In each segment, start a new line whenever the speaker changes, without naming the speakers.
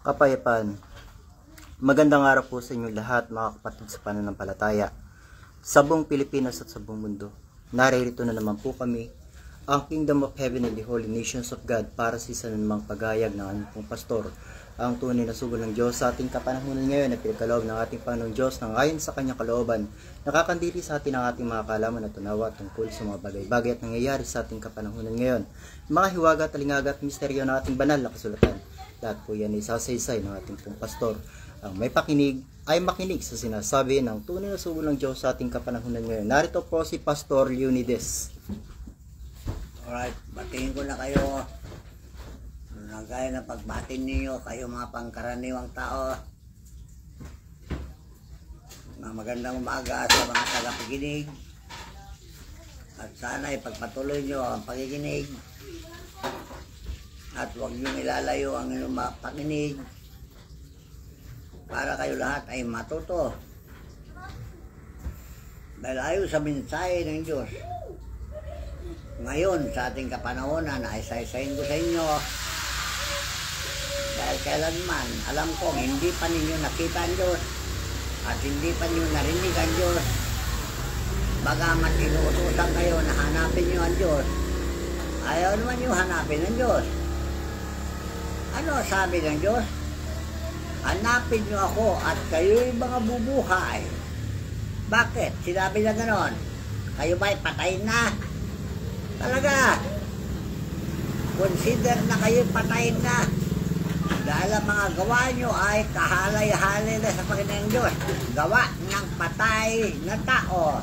Kapayapaan. Magandang araw po sa inyo lahat, mga kapatid sa pananampalataya. Sa buong Pilipinas at sa buong mundo, naririto na naman po kami, ang Kingdom of Heaven and the Holy Nations of God, para sa isa namang pagayag ng aming pong pastor, ang tunay na sugo ng Diyos sa ating kapanahunan ngayon na pinagkaloob ng ating Panginoong Diyos na ayon sa kanyang kalooban, nakakandiri sa atin ang ating mga kaalaman at tunawa tungkol sa mga bagay-bagay at nangyayari sa ating kapanahunan ngayon, mga hiwaga, talingaga at misteryo ng ating banal na kasulatan. Lahat po yan ay sasaysay ng ating pong pastor. Ang may pakinig ay makinig sa sinasabi ng tunay na sugo ng Diyos sa ating kapanahunan ngayon. Narito po si Pastor Leonides.
Alright, batiin ko na kayo. Gaya na pagbatin ninyo, kayo mga pangkaraniwang tao. Magandang umaga sa mga tagapakinig. At sana ipagpatuloy nyo ang pakikinig. At huwag nyo ilalayo ang inyong pakinig para kayo lahat ay matuto. Dahil ayon sa mensahe ng Diyos, ngayon sa ating kapanahonan ay saysayin ko sa inyo. Dahil kailanman, alam kong hindi pa ninyo nakita ang Diyos at hindi pa ninyo narinig ang Diyos. Bagamat inuutosan kayo na hanapin nyo ang Diyos, ayaw naman nyo hanapin ang Diyos. Ano sabi ng Diyos? Hanapin nyo ako at kayo'y mga bubuhay. Bakit? Sinabi na ganon. Kayo ba'y patay na? Talaga. Consider na kayo'y patay na. Dahil ang mga gawa nyo ay kahalay-halay na sa Panginoong Diyos. Gawa ng patay na tao.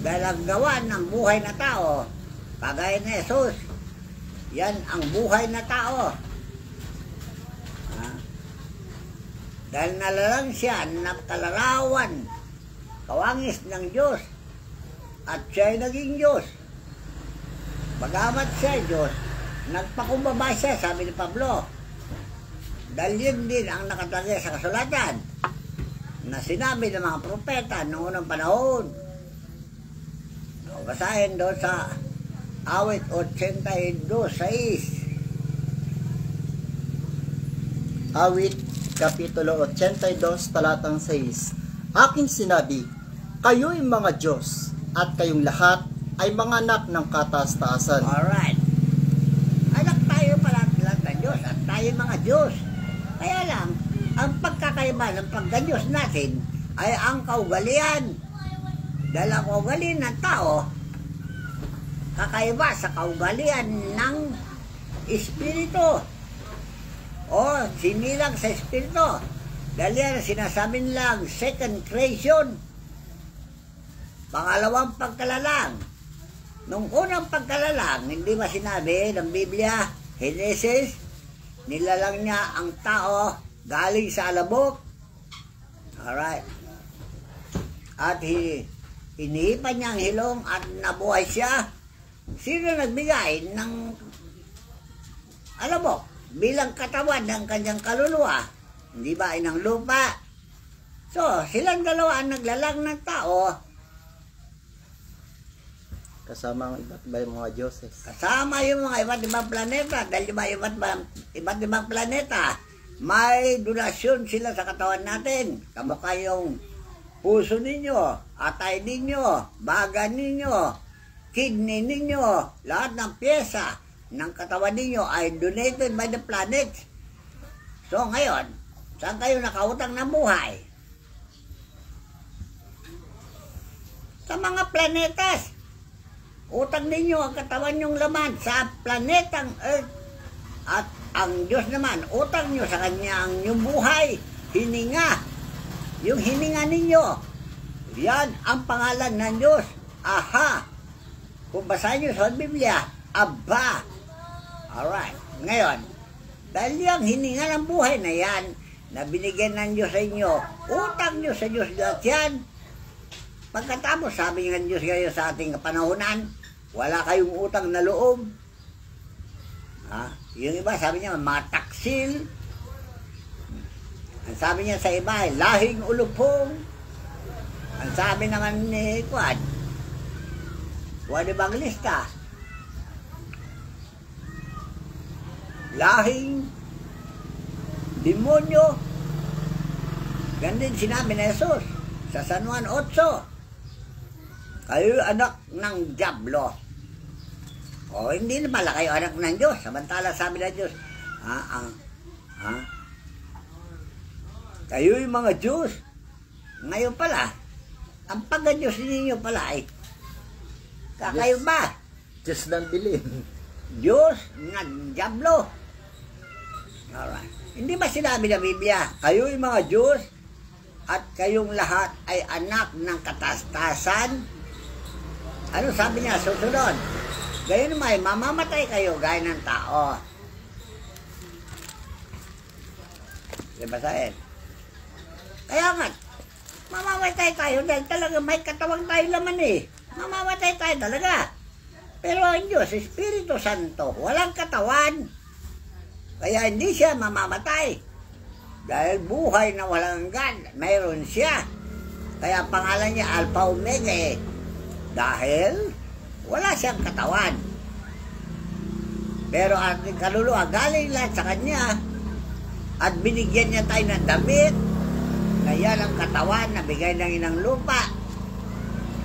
Dahil ang gawa ng buhay na tao, kagaya ni Jesus, yan ang buhay na tao. Dahil nalalang siya ng kalarawan, kawangis ng Diyos, at siya ay naging Diyos. Bagamat siya ay Diyos, nagpakumbaba siya, sabi ni Pablo. Dahil yun din ang nakatagay sa kasulatan na sinabi ng mga propeta noong unang panahon. Basahin doon sa awit 82:6.
Awit Kapitulo 82, talatang 6. Aking sinabi, kayo'y mga Diyos, at kayong lahat ay mga anak ng kataas-taasan.
Alright. Anak tayo pala lahat ng Diyos, at tayo mga Diyos. Kaya lang, ang pagkakaiba ng pagka-Diyos natin ay ang kaugalian. Dahil ang kaugalian ng tao, kakaiba sa kaugalian ng Espiritu. O sinilang sa Espiritu. Dahil yan sinasabi nilang second creation. Pangalawang pagkalalang. Nung unang pagkalalang, hindi ba sinabi ng Biblia, Genesis, nilalang niya ang tao galing sa alabok. Alright. At hinihipan niya ang hilong at nabuhay siya. Sino nagbigay ng alabok bilang katawan ng kanyang kaluluwa? Hindi ba ay ng lupa? So, silang dalawa ang naglalang ng tao.
Kasama ang iba't ibang mga Diyoses.
Kasama yung mga iba't ibang planeta. Dahil iba't ibang planeta, may donasyon sila sa katawan natin. Kamukha yung puso ninyo, atay ninyo, baga ninyo, kidney ninyo, lahat ng pyesa ng katawan ninyo ay donated by the planet. So ngayon, saan kayo nakautang ng buhay? Sa mga planetas. Utang ninyo ang katawan nyong laman sa planetang Earth. At ang Diyos naman, utang nyo sa Kanya ang inyong buhay, hininga. Yung hininga ninyo, yan ang pangalan ng Diyos. Aha. Kung basahin nyo sa Biblia, Aba. Alright. Ngayon, dahil yung hininga ng buhay na yan, na binigyan ng Diyos sa inyo, utang nyo sa Diyos lahat yan. Pagkatapos, sabi ng Diyos kayo sa ating kapanahunan, wala kayong utang na loob. Yung iba, sabi niya, mga taksil. Ang sabi niya sa iba, lahing ulupong. Ang sabi naman ni Juan Evangelista, lahing demonyo. Ganun din sinabi ni Jesus sa San Juan 8. Kayo anak ng Diablo. O hindi na pala kayo anak ng Diyos. Samantala sabi ng Diyos, kayo yung mga Diyos. Ngayon pala, ang pagka-Diyos ninyo pala ay kakayo ba?
Diyos ng dilim.
Diyos ng Diablo. Alright. Hindi ba sinabi ng Biblia, kayo yung mga Diyos at kayong lahat ay anak ng katastasan? Ano sabi niya? Susunod. Gayon naman, mamamatay kayo gaya ng tao. Dibasahin. Kaya nga, mamamatay tayo dahil talaga may katawang tayo naman eh. Mamamatay tayo talaga. Pero ang Diyos, Espiritu Santo, walang katawan. Kaya hindi siya mamamatay. Dahil buhay na walang hanggan, mayroon siya. Kaya pangalan niya Alpha Omega eh. Dahil wala siyang katawan. Pero ang kaluluwa galing lahat sa kanya at binigyan niya tayo ng damit na yan ang katawan na bigay ng inang lupa.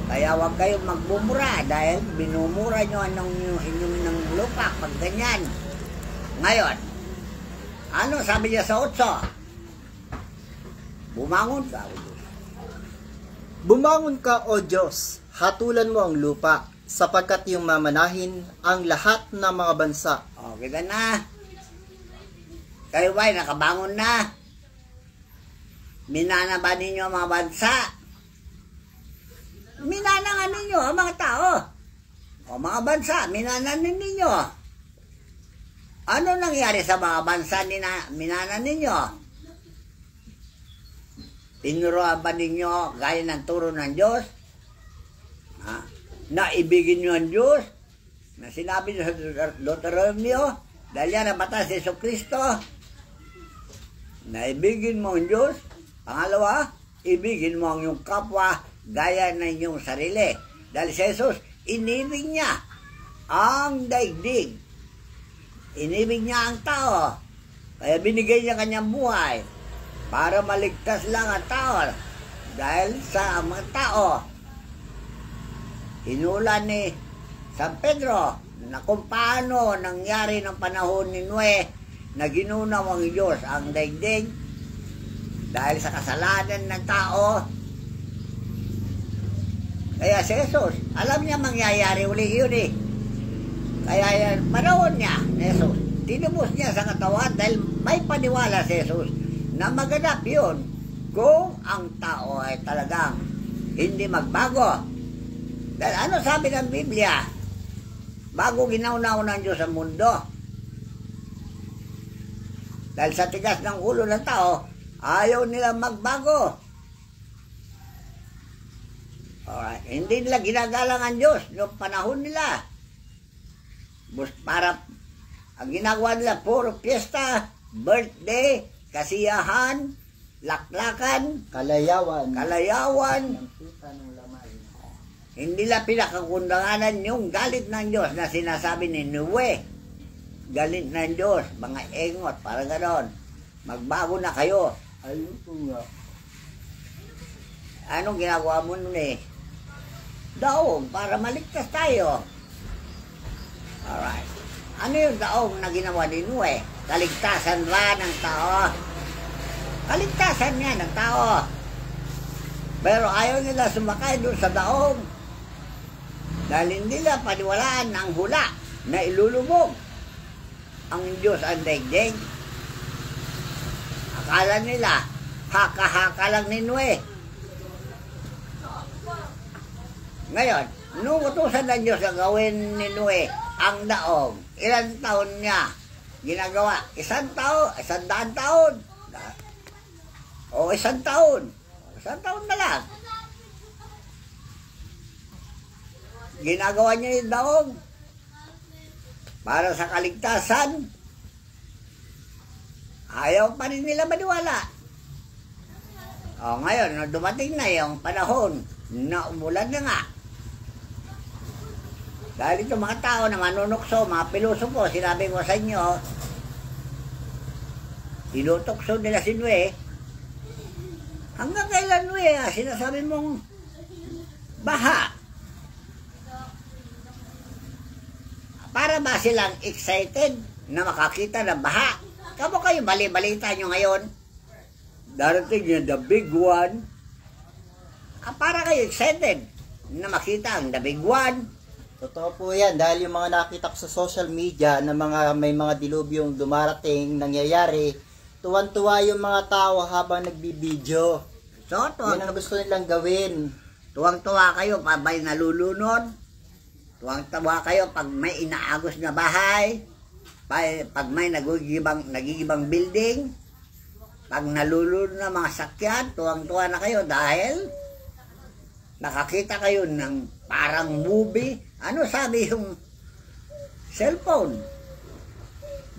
Kaya huwag kayong magbumura dahil binumura nyo inyong ng lupa pag ganyan. Ngayon, ano sabi niya sa 8? Bumangon ka, O Diyos.
Bumangon ka, O Diyos, hatulan mo ang lupa, sapagkat iyong mamanahin ang lahat ng mga bansa.
O, kita na. Kayo ba'y nakabangon na? Minana ba ninyo ang mga bansa? Minana nga ninyo ang mga tao. O mga bansa, minana ninyo. Ano nangyari sa mga bansa minana ninyo? Tinuruan ba ninyo gaya ng turo ng Diyos? Na ibigin nyo ang Diyos? Na sinabi sa Deuteronomio, dahil yan ang batas ni Jesucristo, na ibigin mo ang Diyos. Pangalawa, ibigin mo ang iyong kapwa gaya ng iyong sarili. Dahil si Jesus, inibig niya ang daigdig. Inibig niya ang tao. Kaya binigay niya kanyang buhay para maligtas lang ang tao. Dahil sa mga tao, hinula ni San Pedro na kung paano nangyari ng panahon ni Noe na ginunaw ang Diyos ang daigdig dahil sa kasalanan ng tao. Kaya si Jesus, alam niya mangyayari uli yun eh. Kaya yan, panahon niya ni Jesus, tinubos niya sa katawan dahil may paniwala si Jesus na maganap yun kung ang tao ay talagang hindi magbago. Dahil ano sabi ng Biblia? Bago ginaunaw ng Diyos ang mundo. Dahil sa tigas ng ulo ng tao, ayaw nila magbago. Alright. Hindi nila ginagalang ang Diyos noong panahon nila. Para ang ginagawa nila, puro piyesta, birthday, kasiyahan, laklakan,
Kalayawan.
Hindi nila pinakakundanganan yung galit ng Diyos na sinasabi ni Noe. Galit ng Diyos, mga engot, parang ganon. Magbago na kayo.
Ayun po nga.
Anong ginagawa mo nun eh? Daong, para maligtas tayo. Alright. Ano yung daong na ginawa ni Noe? Kaligtasan ba ng tao? Kaligtasan nga ng tao. Pero ayaw nila sumakay doon sa daong. Dahil hindi nila paniwalaan ang hula na ilulubog ang Diyos ang daigdig. Akala nila, haka-haka lang ni Noe. Ngayon, nung utusan ng Diyos ang gawin ni Noe ang daong, ilang taon niya ginagawa? 100 taon, 100 taon. O 1 taon. 1 taon na lang. Ginagawa niya yung daong para sa kaligtasan. Ayaw pa rin nila maniwala. O ngayon, dumating na yung panahon na umulan na nga. Dahil ito mga tao na manunukso, mga pilosopo, sinabi ko sa inyo, tinutokso nila si Nue. Hanggang kailan, Nue, sinasabi mong baha? Para ba silang excited na makakita ng baha? Kamo kayo bali-balita nyo ngayon? Darating yung the big one. Para kayo excited na makita ang the big one.
Totoo po yan, dahil yung mga nakita ko sa social media na may mga dilubyong dumarating, nangyayari, tuwan-tuwa yung mga tao habang nagbibideo.
So,
yan ang gusto nilang gawin.
Tuwang-tuwa kayo pag may nalulunod. Tuwang-tuwa kayo pag may inaagos na bahay. Pag may nagigibang building. Pag nalulunod na mga sakyan, tuwang-tuwa na kayo dahil nakakita kayo ng parang movie. Ano sabi yung cellphone?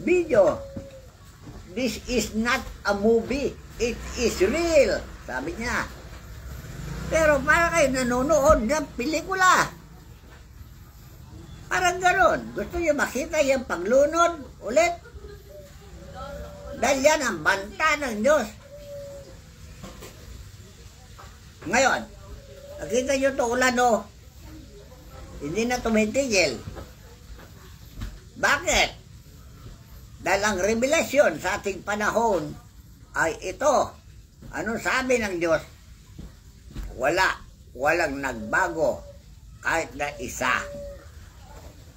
Video. This is not a movie. It is real. Sabi niya. Pero para kayo nanonood ng pelikula. Parang gano'n. Gusto niyo makita yung paglunod ulit? Dahil yan ang banta ng Diyos. Ngayon, nakita niyo ito ulan o. Hindi na tumitigil. Bakit? Dahil ang revelasyon sa ating panahon ay ito. Anong sabi ng Diyos? Walang nagbago kahit na isa.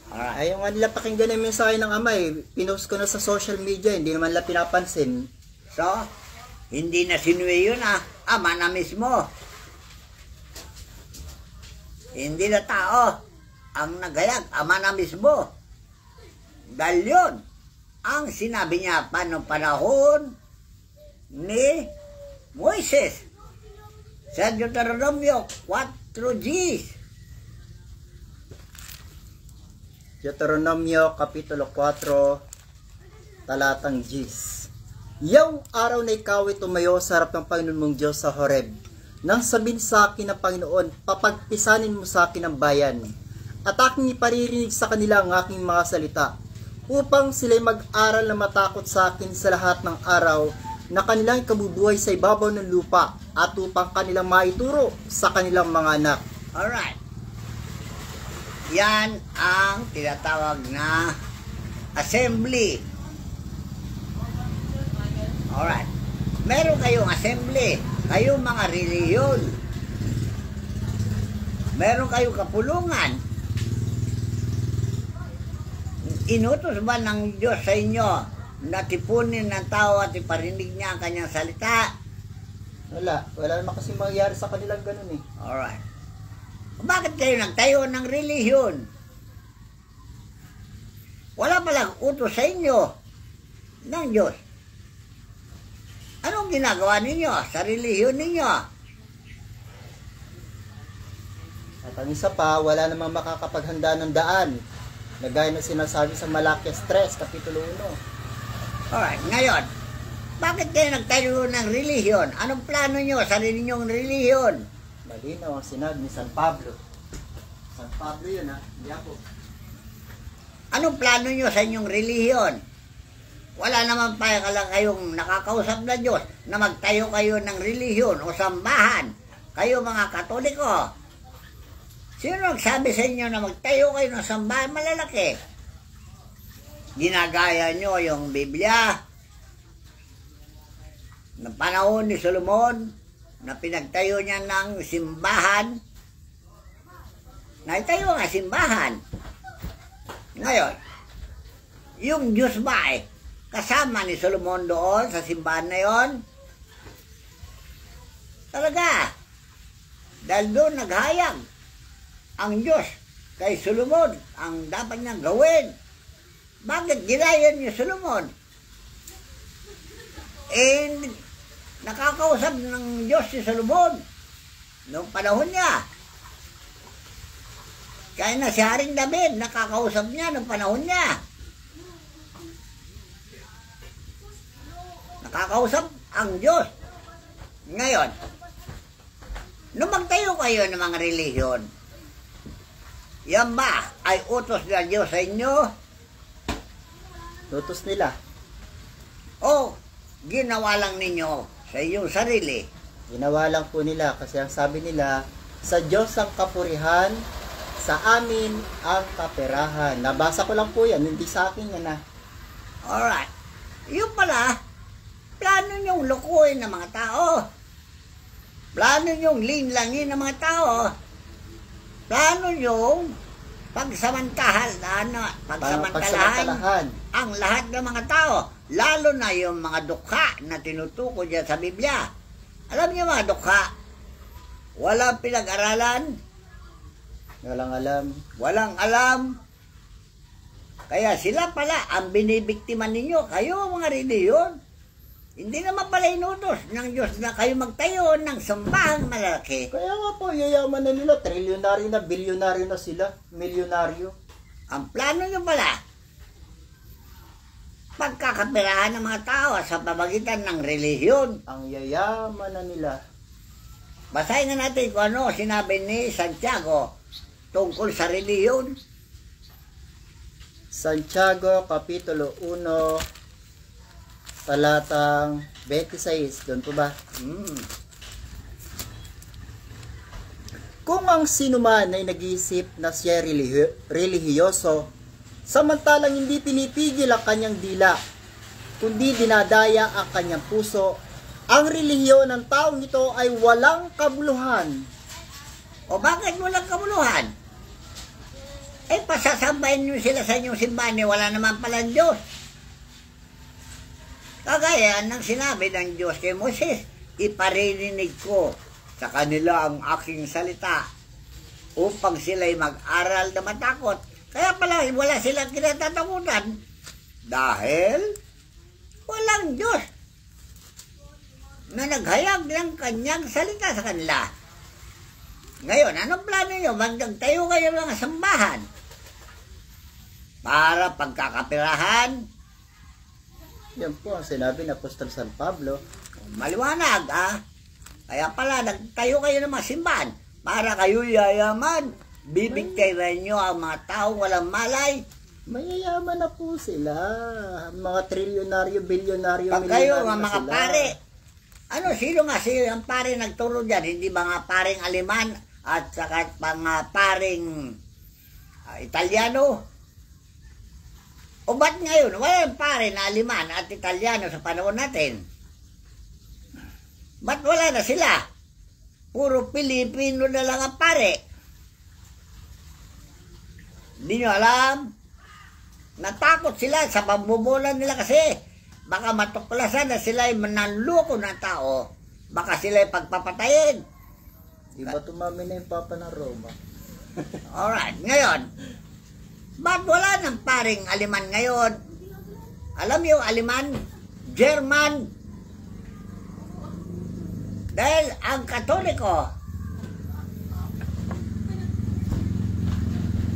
Alright.
Ay, yung nila pakinggan yung mensahe ng ama pinost ko na sa social media, hindi naman nila pinapansin.
So, hindi na sinue yun ama na mismo. Hindi na tao ang nagayag, ama na mismo. Dahil yun, ang sinabi niya pa noong panahon ni Moises sa Deuteronomio 4:10.
Deuteronomio Kapitulo 4, talatang 10. Yung araw na ikaw ay tumayo sa harap ng Panginoon mong Diyos sa Horeb, nang sabihin sa akin ng Panginoon, papagpisanin mo sa akin ang bayan, at aking iparirinig sa kanila ang aking mga salita, upang sila'y mag-aral na matakot sa akin sa lahat ng araw na kanilang kabubuhay sa ibabaw ng lupa, at upang kanilang maituro sa kanilang mga anak.
Alright. Yan ang tinatawag na assembly. Alright. Meron kayong assembly. Kayong mga reliyon. Meron kayong kapulungan. Inutos ba ng Diyos sa inyo na tipunin ng tao at iparinig niya ang kanyang salita?
Wala naman kasi mangyayari sa kanilang ganun
Alright. Bakit kayo nagtayo ng relihiyon? Wala palang utos sa inyo ng Diyos. Anong ginagawa ninyo sa relihiyon ninyo?
At ang isa pa, wala namang makakapaghanda ng daan, na gaya ng sinasabi sa Malakias 3, Kapitulo 1.
Alright, ngayon, bakit kayo nagtayo ng relihiyon? Anong plano nyo sa ninyong relihiyon?
Malinaw ang sinabi ni San Pablo. San Pablo yun hindi ako.
Anong plano nyo sa inyong relihiyon? Wala naman pa kayong nakakausap na Diyos na magtayo kayo ng relihiyon o sambahan. Kayo mga Katoliko. Sino nagsabi sa inyo na magtayo kayo ng sambahan malalaki? Ginagaya nyo yung Biblia na panahon ni Solomon na pinagtayo niya ng simbahan. Naitayo nga simbahan. Ngayon, yung Diyos ba kasama ni Solomon doon sa simbahan na yon? Talaga. Dahil doon naghayag ang Diyos kay Solomon ang dapat niyang gawin. Bakit ginaya niyo Solomon? And nakakausap ng Diyos si Solomon noong panahon niya. Kaya na si Haring David, nakakausap niya noong panahon niya. Nakakausap ang Diyos. Ngayon, nung magtayo kayo ng mga relihiyon, yan ba ay utos ng Diyos sa inyo?
Utos nila.
O ginawa lang ninyo sa inyong sarili.
Ginawa lang po nila kasi ang sabi nila, sa Diyos ang kapurihan, sa amin ang kaperahan. Nabasa ko lang po yan, hindi sa akin yan ah.
Alright. Yung pala, plano nyong lukuhin ng mga tao. Plano nyong linlangin ng mga tao. Plano nyong pagsamantalahan ang lahat ng mga tao. Lalo na yung mga dukha na tinutukoy dyan sa Biblia. Alam niyo mga dukha, walang pinag-aralan,
Walang alam.
walang alam. Kaya sila pala ang binibiktima ninyo. Kayo mga reliyon. Hindi naman pala inutos ng Diyos na kayo magtayo ng sambahang malaki.
Kaya nga po, yayaman na nila, trilyonaryo na, bilyonaryo na sila, milyonaryo.
Ang plano nyo pala, pagkakapirahan ng mga tao sa pamagitan ng relihiyon.
Ang yayaman na nila.
Basahin na natin kung ano sinabi ni Santiago tungkol sa relihiyon.
Santiago, Kapitulo 1, talatang 26, doon po ba? Kung ang sinuman ay nag-iisip na siya relihiyoso, samantalang hindi pinipigil ang kanyang dila, kundi dinadaya ang kanyang puso, ang relihiyon ng taong ito ay walang kabuluhan.
O bakit walang kabuluhan? Eh pasasambahin nyo sila sa inyong simbahan, wala naman palang Diyos. Kagaya ng sinabi ng Diyos kay Moses, iparirinig ko sa kanila ang aking salita upang sila'y mag-aral na matakot. Kaya pala wala silang kinatatakutan dahil walang Diyos na naghayag ng kanyang salita sa kanila. Ngayon, anong plano nyo? Magtayo kayo ng sambahan para pagkakapirahan.
Yan po ang sinabi ng Apostol San Pablo.
Maliwanag, ah. Kaya pala, nagtayo kayo ng mga simbahan para kayo yayaman. Bibigtayin nyo ang mga taong walang malay.
Mayayaman na po sila. Mga trilyonaryo, bilyonaryo,
Pag kayo,
milyonaryo na
mga
sila.
pare, sino nga ang pare nagturo dyan? Hindi ba nga paring Aleman at saka mga paring Italiano? O ba't ngayon, walang pare na Aleman at Italiano sa panahon natin? Ba't wala na sila? Puro Pilipino na lang ang pare. Hindi nyo alam? Natakot sila sa pambubulan nila kasi baka matuklasan na sila ay mananloko ng tao. Baka sila ay pagpapatayin.
Iba tumami na yung Papa ng Roma.
Alright, ngayon, ba't wala ng paring Aleman ngayon? Alam yung Aleman, German. Dahil ang Katoliko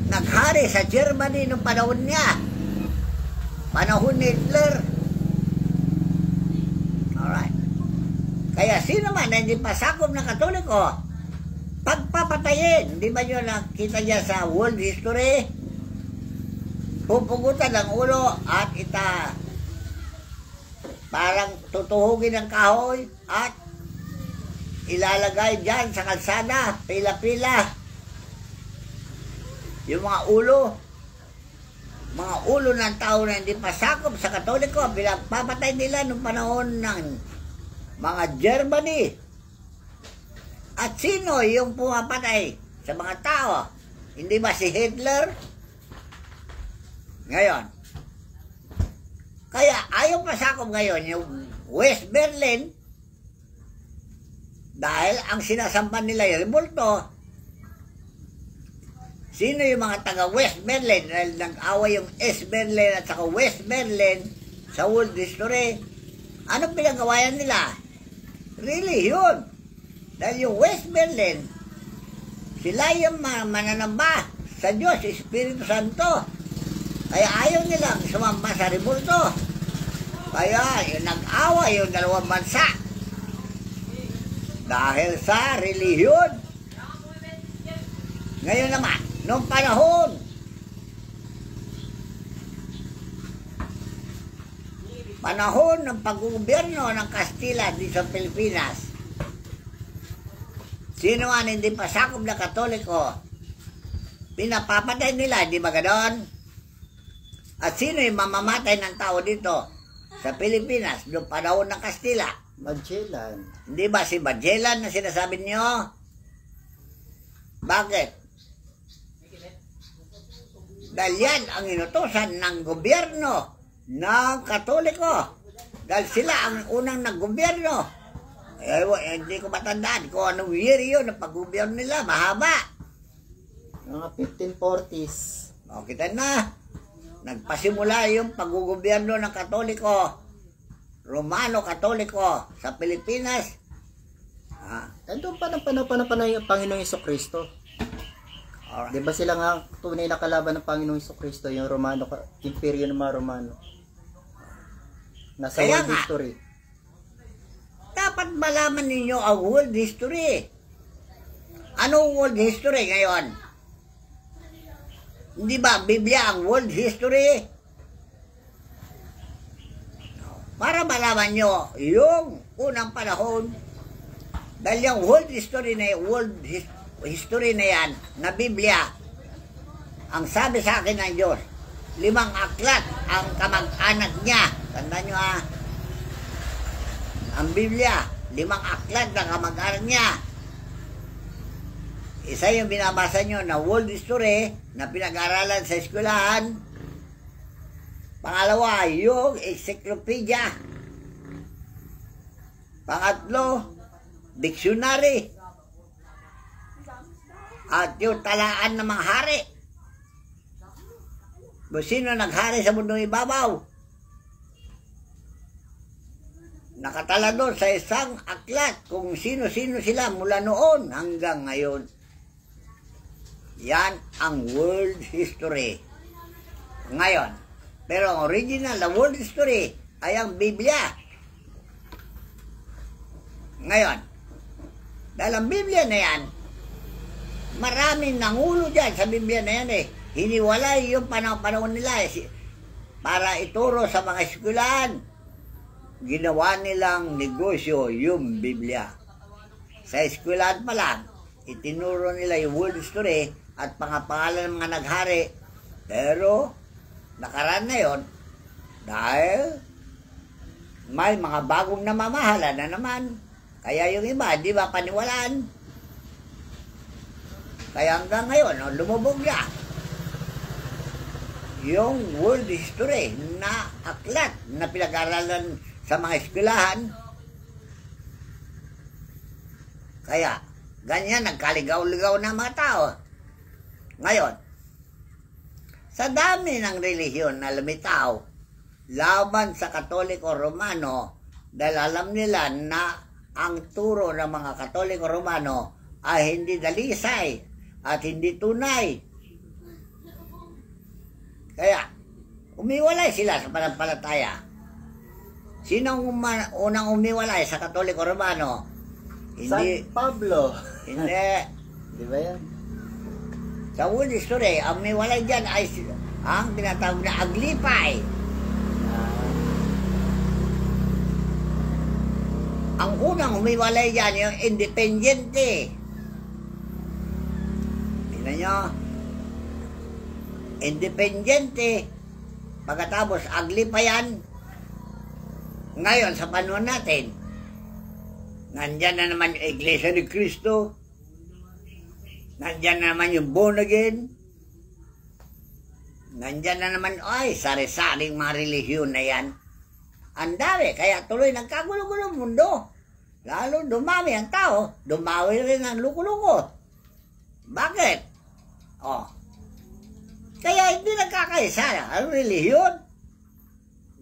naghari sa Germany noong panahon niya. Panahon ni Hitler. Alright. Kaya sino man na hindi pasakop ng Katoliko, pagpapatayin. Hindi ba nyo nakita niya sa world history? Pupugutan ng ulo at parang tutuhugin ng kahoy at ilalagay dyan sa kalsada, pila-pila. Yung mga ulo ng tao na hindi pasakop sa Katoliko, pinagpapatay nila noong panahon ng mga Germany. At sino yung pumapatay sa mga tao? Hindi ba si Hitler? Ngayon, kaya ayaw pasakop ngayon yung West Berlin dahil ang sinasampan nila yung rebulto. Sino yung mga taga West Berlin? Dahil nag-away yung East Berlin at saka West Berlin sa world history. Anong pinagawayan nila? Relihiyon. Dahil yung West Berlin, sila yung mananamba sa Diyos, Espiritu Santo. Kaya ayaw nilang sumamba sa rebulto. Kaya yung nag-away yung dalawang bansa dahil sa relihiyon. Ngayon naman, noong panahon panahon ng pag-gobyerno ng Kastila dito sa Pilipinas, sino man hindi pa sakop na Katoliko, pinapapatay nila, di ba ganon? At sino yung mamamatay ng tao dito sa Pilipinas noong panahon ng Kastila?
Magellan.
Hindi ba si Magellan na sinasabi niyo? Bakit? Dahil yan ang inutosan ng gobyerno ng Katoliko. Dahil sila ang unang naggobyerno. Hindi ko matandaan kung anong year yun ang paggobyerno nila. Mahaba.
Mga 1540s.
O, kita na. Nagpasimula yung paggobyerno ng Katoliko. Romano-Katoliko sa Pilipinas.
Ito pa ng panahon ng Panginoong Jesucristo.
Alright.
Di ba sila nga tunay na kalaban ng Panginoong Jesucristo, yung Romano, imperyo ng mga Romano. Nasa
Kaya
world
nga,
history.
dapat malaman ninyo ang world history. Anong world history ngayon? Hindi ba Biblia ang world history? Para malaman nyo yung unang panahon, dahil yung world history na yan, na Biblia, ang sabi sa akin ng Diyos, 5 aklat ang kamag-anak niya. Tandaan nyo ang Biblia, 5 aklat na kamag-anak niya. Isa yung binabasa nyo na world history na pinag-aralan sa eskwelahan. Pangalawa, yung encyclopedia. Pangatlo, dictionary. At yung talaan ng mga hari. Kung sino naghari sa mundong ibabaw. Nakatala doon sa isang aklat kung sino-sino sila mula noon hanggang ngayon. Yan ang world history. Ngayon, pero ang original na world history ay ang Biblia. Ngayon, dahil ang Biblia na yan, maraming nangulo dyan sa Biblia na yan eh. Hiniwalay yung panahon nila eh, para ituro sa mga eskwelahan. Ginawa nilang negosyo yung Biblia. Sa eskwelahan pa lang, itinuro nila yung world history at pangapangalan ng mga naghari. Pero, nakaraan na yun, dahil may mga bagong namamahala na naman. Kaya yung iba, di ba paniwalaan? Kaya hanggang ngayon, lumubog na yung world history na aklat na pinag-aralan sa mga eskwelahan. Kaya, ganyan, nagkaligaw-ligaw na mga tao. Ngayon, sa dami ng relihiyon na lumitaw laban sa Katoliko Romano, dahil alam nila na ang turo ng mga Katoliko Romano ay hindi dalisay at hindi tunay. Kaya, umiwalay sila sa pananampalataya. Sinong unang umiwalay sa Katoliko Romano? Hindi.
San Pablo.
Hindi.
Di ba yan?
Sa world history, ang umiwalay dyan ay ang tinatawag na Aglipay. Ang unang umiwalay dyan yung Independiente. Tingnan nyo. Independiente. Pagkatapos Aglipayan. Ngayon, sa panahon natin, nandyan na naman yung Iglesia ni Cristo. Nandyan na naman yung born again. Nandyan na naman, ay, sari-saring mga relihiyon na yan. Ang dami, kaya tuloy nagkagulo-gulo ang mundo. Lalo dumami ang tao, dumawi rin ang luko-luko. Bakit? Oh. Kaya hindi nagkakaisa ang relihiyon.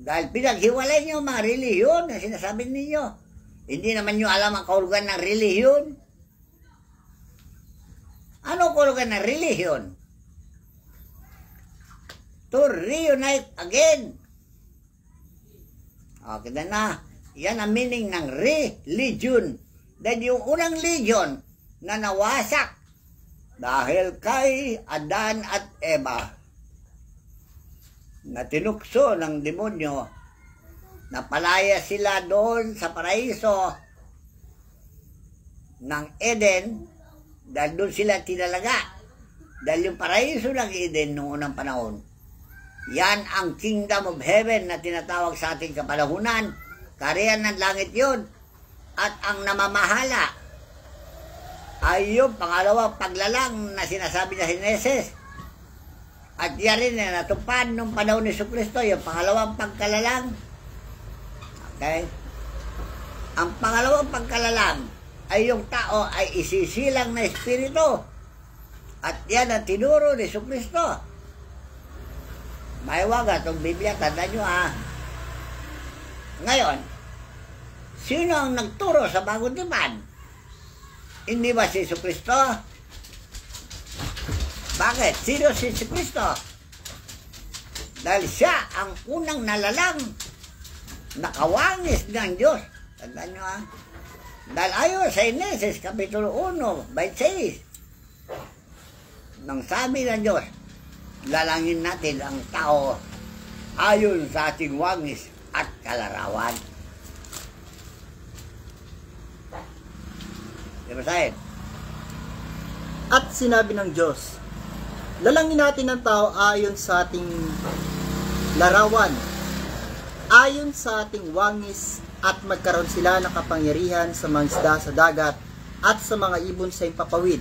Dahil pinaghiwalay niyo mga relihiyon na sinasabi ninyo. Hindi naman niyo alam ang kahulugan ng relihiyon. Ano kahulugan ng relihiyon? To reunite again. O, kita na. Yan ang meaning ng religion. Dahil yung unang legion na nawasak dahil kay Adan at Eva na tinukso ng demonyo Napalaya sila doon sa paraiso ng Eden dahil doon sila tinalaga. Dahil yung paraiso ng Eden noong unang panahon, yan ang kingdom of heaven na tinatawag sa ating kapalahunan. Kaharian ng langit yun. At ang namamahala ay yung pangalawang paglalang na sinasabi sa Henesis. At yan rin na natupad nung panahon ni Jesucristo, yung pangalawang pagkalalang. Okay? Ang pangalawang pagkalalang ay yung tao ay isisilang na espiritu. At yan ang tinuro ni Jesucristo. Maiwaga itong Biblia, tanda nyo Ngayon, sino ang nagturo sa bagong tipan? Hindi ba si Jesucristo? Bakit? Sino si Jesucristo? Dahil siya ang unang nalalang nakawangis ng Diyos. Tandaan nyo Dahil ayon sa Henesis, Kapitulo 1, 26, nang sabi ng Diyos, lalangin natin ang tao ayon sa ating wangis at kalarawan. Diba sa'yo?
At sinabi ng Diyos, lalangin natin ang tao ayon sa ating larawan, ayon sa ating wangis, at magkaroon sila ng kapangyarihan sa mga isda sa dagat, at sa mga ibon sa impapawid,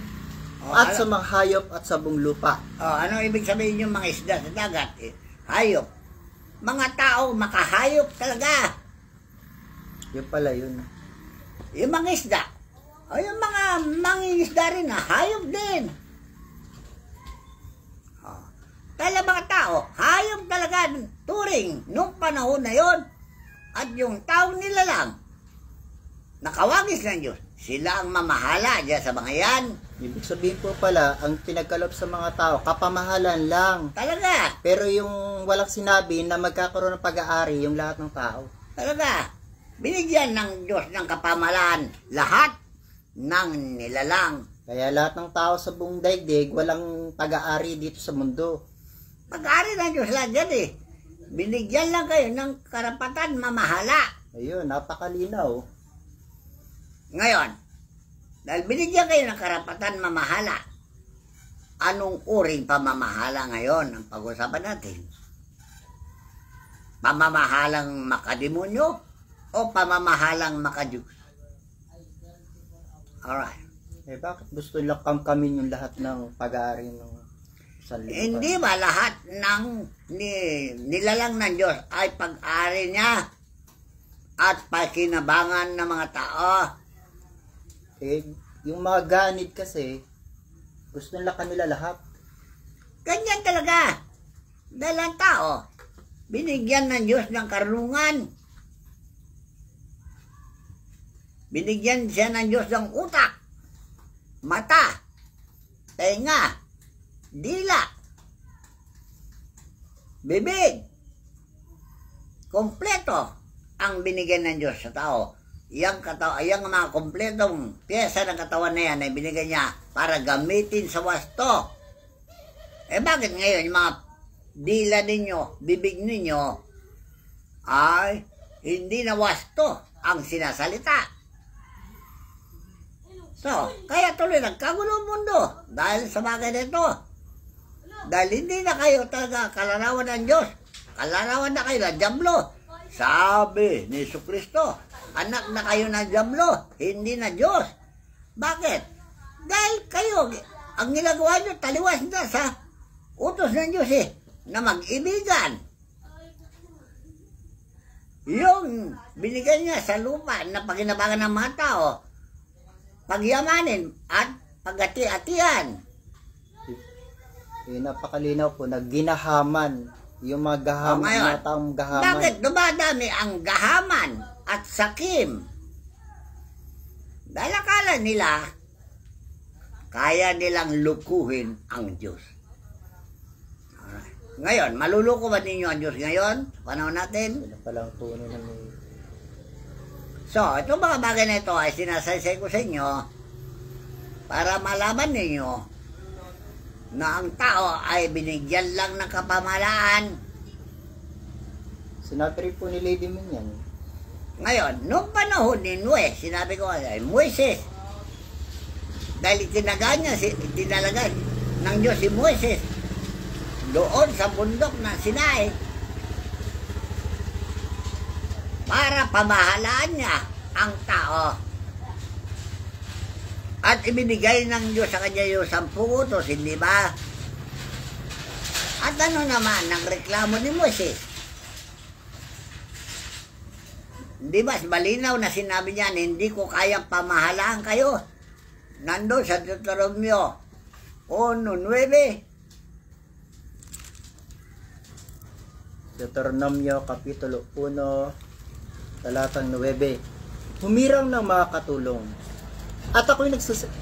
at sa mga hayop at sa buong lupa.
Ano ibig sabihin yung mga isda sa dagat? Hayop. Mga tao, makahayop talaga.
Yun pala yun.
Yung mga isda. Yung mga mangingisda rin hayop din. Kaya mga tao, hayop talaga turing nung panahon na yon. At yung tao nila lang, nakawagis ng Diyos. Sila ang mamahala dyan sa mga yan.
Ibig sabihin po pala, ang pinagkaloob sa mga tao, kapamahalan lang.
Talaga.
Pero yung walang sinabi na magkakaroon ng pag-aari yung lahat ng tao.
Talaga. Binigyan ng Diyos ng kapamahalaan lahat ng nilalang.
Kaya lahat ng tao sa buong daigdig, walang pag-aari dito sa mundo.
Pag-aari ng Diyos lang dyan Binigyan lang kayo ng karapatan mamahala.
Ayun, napakalinaw.
Ngayon, dahil binigyan kayo ng karapatan mamahala, anong uring pamamahala ngayon ang pag-usapan natin? Pamamahalang makademonyo o pamamahalang makadiyos? Alright.
Bakit gusto lang kamkamin yung lahat ng pag-aari ng sanlibutan?
Hindi ba lahat ng nilalang ng Diyos ay pag-ari niya at pakinabangan ng mga tao?
Yung mga ganid kasi, gusto nila kanila lahat.
Ganyan talaga. Dahil ang tao, binigyan ng Diyos ng karunungan. Binigyan siya ng Diyos ng utak, mata, tenga, dila, bibig. Kompleto ang binigyan ng Diyos sa tao. Yang mga kompletong piyesa ng katawan na yan ay binigyan niya para gamitin sa wasto. Bakit ngayon yung mga dila ninyo, bibig ninyo ay hindi na wasto ang sinasalita? So, kaya tuloy nagkagulo ang mundo dahil sa bagay nito. Dahil hindi na kayo talaga kalarawan ng Diyos. Kalarawan na kayo ng Diablo. Sabi ni Jesucristo, anak na kayo ng Diablo, hindi na Diyos. Bakit? Dahil kayo, ang ginagawa nyo, taliwas na sa utos ng Diyos na mag-ibigan. Yung binigyan niya sa lupa na paginabangan ng mga tao, pagyamanin at pagati-atian.
Napakalinaw po na ginahaman yung mga gahaman, mga taong gahaman.
Bakit dumadami ang gahaman at sakim? Dahil akala nila kaya nilang lukuhin ang Diyos. Alright. Ngayon, maluluko ba ninyo ang Diyos ngayon? Sa panahon natin?
Sila palang tunay na may...
So, itong mga bagay na ito ay sinasaysay ko sa inyo para malaman ninyo na ang tao ay binigyan lang ng kapamahalaan
Sinabi rin po ni Lady Min yan.
Ngayon, nung panahon ni Noe, sinabi ko kay Moises, dahil tinalaga ng Diyos si Moises doon sa bundok ng Sinai para pamahalaan niya ang tao. At ibinigay ng Diyos sa kanya yung 10 utos, hindi ba? At ano naman ang reklamo ni Moises? Di ba, malinaw na sinabi niya, hindi ko kayang pamahalaan kayo. Nandun sa Deuteronomio 1:9.
Deuteronomio Kapitulo 1, talatang 9. Humirang ng mga katulong. At ako'y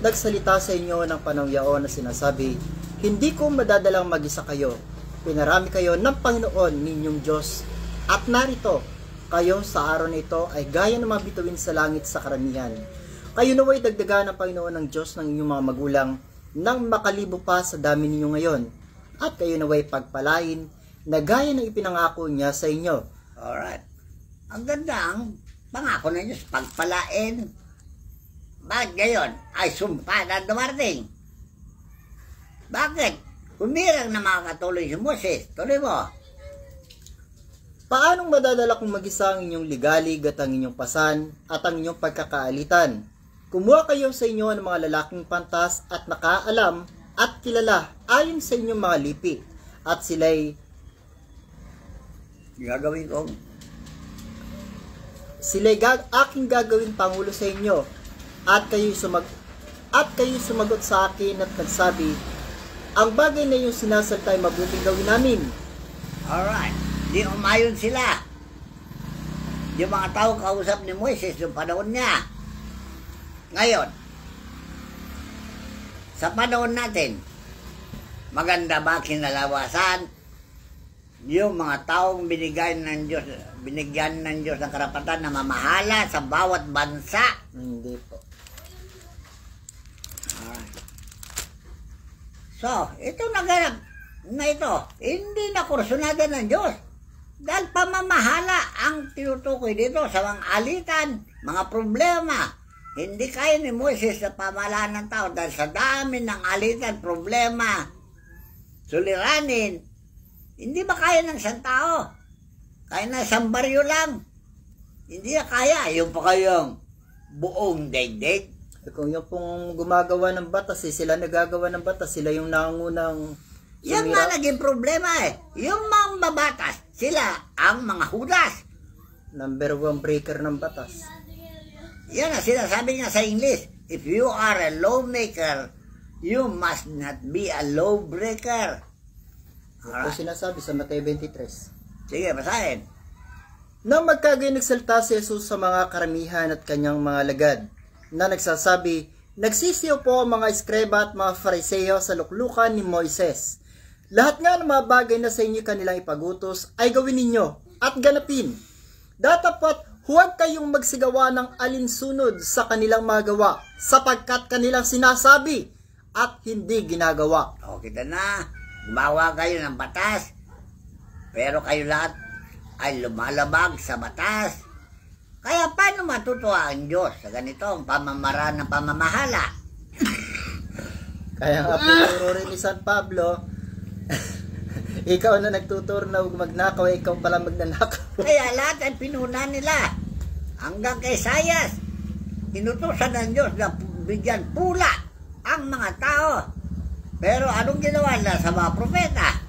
nagsalita sa inyo ng panahong yaon na sinasabi, hindi ko madadalang mag-isa kayo. Pinarami kayo ng Panginoon ninyong Diyos. At narito, kayo sa araw na ito ay gaya ng mga bituin sa langit sa karamihan. Kayo naway dagdagan ng Panginoon ng Diyos ng inyong mga magulang nang makalibo pa sa dami ninyo ngayon. At kayo naway pagpalain na gaya ng ipinangako niya sa inyo.
Alright. Ang ganda ang pangako ng Diyos, pagpalain. Bakit ngayon ay sumpa na dumarating? Bakit? Humirang na mga katuloy si Moses. Tuloy mo.
Paanong madadala kung mag-isa ang inyong ligalig at ang inyong pasan at ang inyong pagkakaalitan? Kumuha kayo sa inyo ng mga lalaking pantas at nakaalam at kilala ayon sa inyong mga lipi. At sila'y aking gagawin pangulo sa inyo. At kayo sumagot sa akin at nagsabi, ang bagay na iyong sinasalta ay mabuting gawin namin.
Alright. Di umayon sila. Yung mga tao kausap ni Moises yung panahon niya. Ngayon, sa panahon natin, maganda ba kinalawasan yung mga taong binigyan ng Diyos ng karapatan na mamahala sa bawat bansa?
Hindi po.
Alright. So, ito naganap na ito, hindi na kursunada ng Diyos. Dahil pamamahala ang tinutukoy dito sa mga alitan, mga problema. Hindi kaya ni Moises na pamahalaan ng tao dahil sa dami ng alitan, problema, suliranin. Hindi ba kaya ng isang tao? Kaya na isang baryo lang. Hindi na kaya. Yung pa kayang buong daigdig.
Kung yung pong gumagawa ng batas, sila nagagawa ng batas, sila yung nangungunang
yan nga naging problema eh. Yung mga babatas, sila ang mga hudas.
Number 1 breaker ng batas.
Yan ang sinasabi niya sa English. If you are a lawmaker, you must not be a lawbreaker.
Ito sinasabi sa Mateo 23.
Sige, basahin.
Nang magkagayon nagsalita si Jesus sa mga karamihan at kanyang mga lagad, na nagsasabi, nagsisiyo po ang mga eskreba at mga fariseo sa luklukan ni Moises. Lahat nga ng mga bagay na sa inyo kanilang ipagutos ay gawin ninyo at ganapin. Datapat huwag kayong magsigawa ng alinsunod sa kanilang mga gawa sapagkat kanilang sinasabi at hindi ginagawa.
O, kita na. Gumawa kayo ng batas, pero kayo lahat ay lumalabag sa batas. Kaya paano matutuwa ang Diyos sa ganitong pamamaraan ng pamamahala?
Kaya nga po turo rin ni San Pablo, ikaw na nagtuturo na magnakaw, ikaw pala magnanakaw.
Kaya lahat ay pinuna nila. Hanggang kay Isaias, inutusan ng Diyos na bigyan pula ang mga tao. Pero anong ginawa nila sa mga propeta?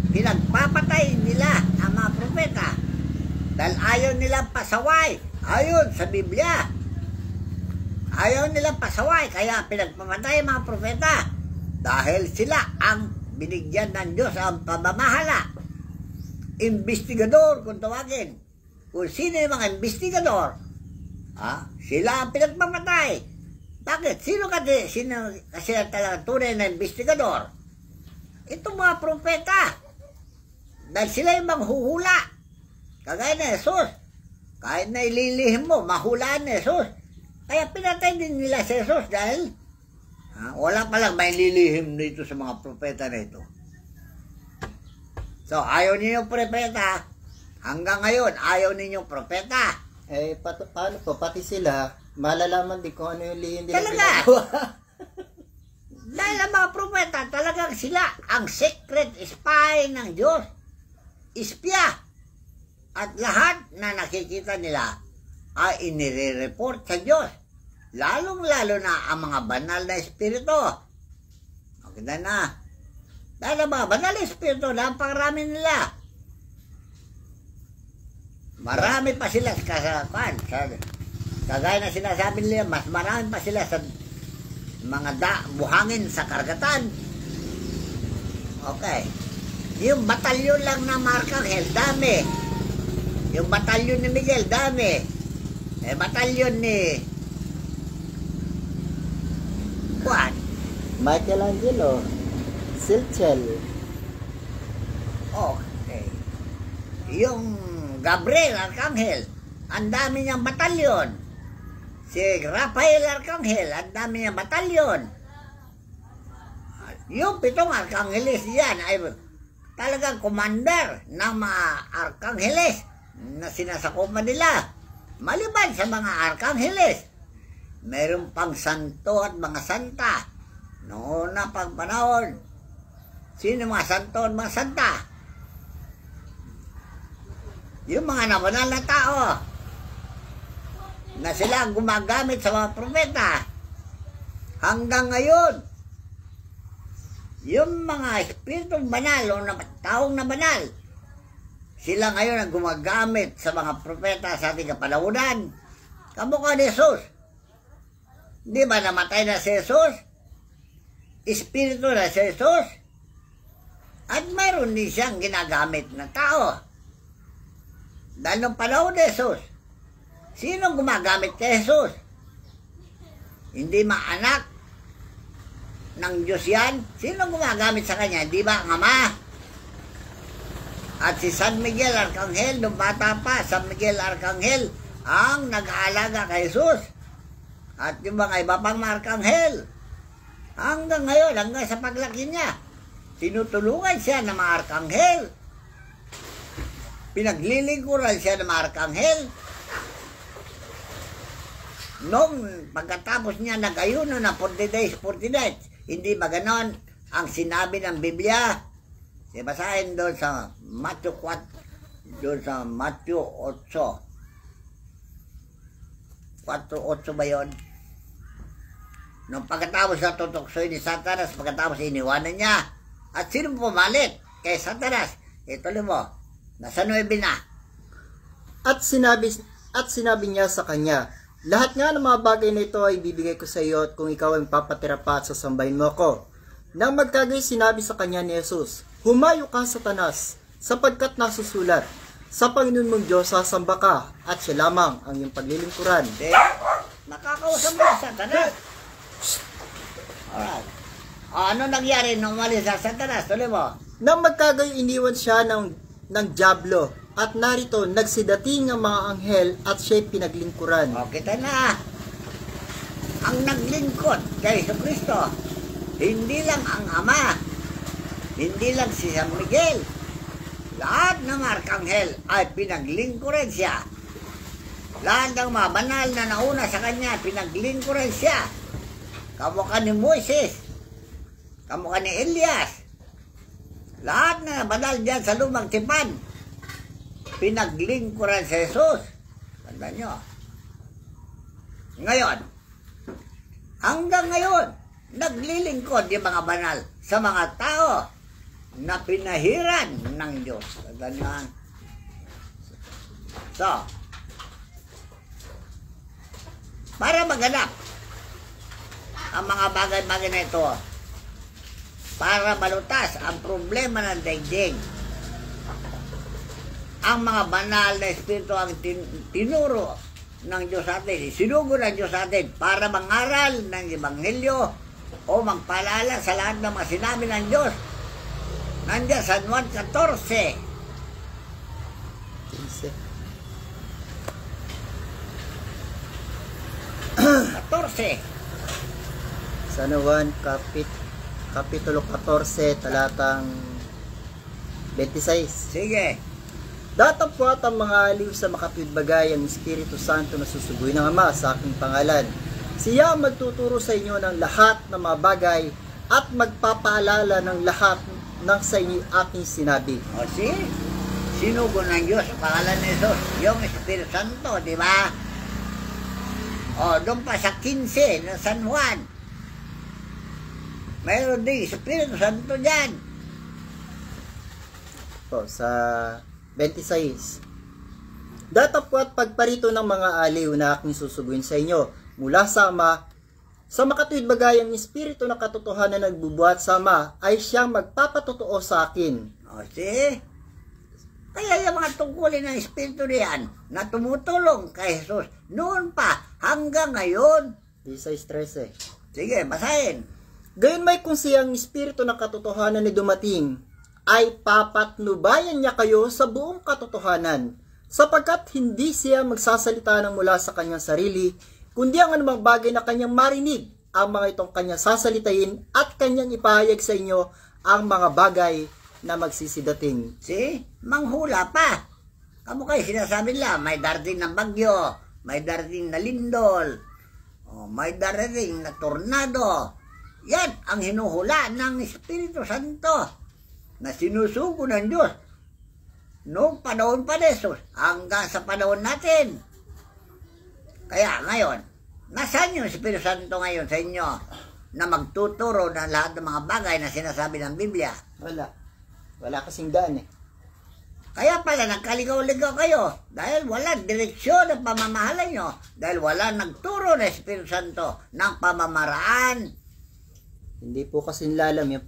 Pinagpapatay nila ang mga propeta. Dahil ayaw nilang pasaway. Ayon sa Biblia. Ayaw nilang pasaway. Kaya pinagpamatay ang mga propeta. Dahil sila ang binigyan ng Diyos ang pamamahala. Investigador kung tawagin. Kung sino yung mga investigador, sila ang pinagpamatay. Bakit? Sino kasi talaga tunay na investigador? Itong mga propeta. Dahil sila yung manghuhula. Kagaya na Jesus. Kahit na ililihim mo, mahulaan ni Jesus. Kaya pinatay din nila si Jesus dahil wala palang may lilihim dito sa mga propeta na ito. So, ayaw niyo yung propeta, Hanggang ngayon, ayaw ninyong propeta.
Paano po? Pati sila, malalaman din kung ano yung lihim nila
Talaga?
ginagawa.
Dahil ang mga propeta, talagang sila ang secret spy ng Diyos. Ispya. At lahat na nakikita nila ay inire-report sa Diyos. Lalong-lalo na ang mga banal na espiritu. Maganda na. Dahil ang mga banal na espiritu, napakarami nila. Marami pa sila kagaya na sinasabi nila, mas marami pa sila sa mga buhangin sa karagatan. Okay. Yung batalyon lang na Arkanghel, dami. Yung batalyon ni Miguel, dami. Batalyon ni Juan,
Michelangelo, Silchel.
Okay. Yung Gabriel Arkanghel, ang dami niyang batalyon. Si Rafael Arkanghel, ang dami niyang batalyon. Yung 7 Arkangheles yan ay talagang commander ng mga Arkangheles na sinasakupan nila. Maliban sa mga Arkangheles, mayroon pang santo at mga santa. Noon na pang panahon, sino mga santo at mga santa? Yung mga nabanal na tao na sila ang gumagamit sa mga propeta. Hanggang ngayon, yung mga espiritong banal o taong na banal, sila ngayon ang gumagamit sa mga propeta sa ating kapanahunan. Kamukha ni Jesus. Di ba namatay na si Jesus? Espiritu na si Jesus? At mayroon din siyang ginagamit na tao. Dahil nung panahon ni Jesus, sino gumagamit kay Jesus? Hindi maanak ng Diyos yan? Sino gumagamit sa kanya? Di ba ang Ama? At si San Miguel Arkanghel, nung bata pa, San Miguel Arkanghel ang nag-aalaga kay Jesus. At yung mga iba pang Arkanghel, hanggang ngayon, hanggang sa paglaki niya, tinutulungan siya ng mga Arkanghel. Pinaglilingkuran siya ng mga Arkanghel. Nung pagkatapos niya nag-ayuno ng 40 days, 40 nights, hindi ba ganon ang sinabi ng Biblia? Basahin doon sa Matthew 4, doon sa Matthew 8. 4:8 ba yun? Nung pagkatapos na tutuksoy ni Satanas, pagkatapos iniwanan niya. At sino pumalit kay Satanas? Ituloy mo. Nasa 9 na.
At sinabi niya sa kanya, lahat nga ng mga bagay na ito ay bibigay ko sa iyo at kung ikaw ay papatira pa at sasambahin mo ako. Nang magkagay sinabi sa kanya ni Jesus, humayo ka, Satanas, sapagkat nasusulat, sa Panginoon mong Diyos sasamba ka at siya lamang ang iyong paglilingkuran.
Nakakausap mo sa Satanas. Alright. Ano nangyari nung umalis sa Satanas? Tuloy mo.
Nang magkagay iniwan siya ng dyablo at narito nagsidating ang mga anghel at siya'y pinaglingkuran.
O, kita na. Ang naglingkod kay Jesucristo, hindi lang ang Ama, hindi lang si San Miguel. Lahat ng Arkanghel ay pinaglingkuran siya. Lahat ng mga banal na nauna sa kanya, pinaglingkuran siya. Kamukha ni Moises, kamukha ni Elias. Lahat na banal dyan sa lumang tipan, pinaglingkuran si Jesus. Tanda nyo. Ngayon, hanggang ngayon, naglilingkod yung mga banal sa mga tao na pinahiran ng Diyos. Tanda nyo. So, para maganap ang mga bagay-bagay na ito, para malutas ang problema ng daigdig, ang mga banal na espiritu ang tinuro ng Diyos sa atin, sinugo ng Diyos sa atin para mangaral ng Ebanghelyo o magpaalala sa lahat ng mga sinabi ng Diyos. Nandiyan sa Juan 14. 14.
Sa Juan Kapitulo 14, talatang 26.
Sige.
Datapwat ang mga aliw sa makatwid bagay ang Espiritu Santo na susuguin ng Ama sa aking pangalan. Siya ang magtuturo sa inyo ng lahat ng mga bagay at magpapaalala ng lahat ng sa inyo aking sinabi.
O sinugo ng Diyos sa pangalan ni Jesus, yung Espiritu Santo, di ba? O, doon pa sa 15 ng San Juan, mayroon din Espiritu Santo dyan.
O, sa 26. Datapwat pagparito ng mga aliw na aking susuguin sa inyo mula sa Ama, sa makatuwid bagay ang Espiritu na katotohanan na nagbubuhat sa Ama ay siyang magpapatotoo sa akin.
O, kaya yung mga tungkulin ng Espiritu riyan na tumutulong kay Jesus noon pa hanggang ngayon.
16:13.
Sige, basahin.
Gayon may kung siyang Espiritu na katotohanan na dumating, ay papatnubayan niya kayo sa buong katotohanan, sapagkat hindi siya magsasalita ng mula sa kanyang sarili, kundi ang anumang bagay na kanyang marinig, ang mga itong kanyang sasalitain at kanyang ipahayag sa inyo ang mga bagay na magsisidating.
Manghula pa. Kamu kayo sinasabi nila, may darating ng bagyo, may darating na lindol, may darating na tornado. Yan ang hinuhula ng Espiritu Santo na sinusugo ng Diyos noong panahon pa ni Jesus hanggang sa panahon natin. Kaya ngayon, nasaan yung Espiritu Santo ngayon sa inyo na magtuturo ng lahat ng mga bagay na sinasabi ng Biblia?
Wala kasing daan eh.
Kaya pala nagkaligaw-ligaw kayo dahil wala direksyon ng pamamahala nyo, dahil wala nagturo ng Espiritu Santo ng pamamaraan.
Hindi po kasi nilalam yung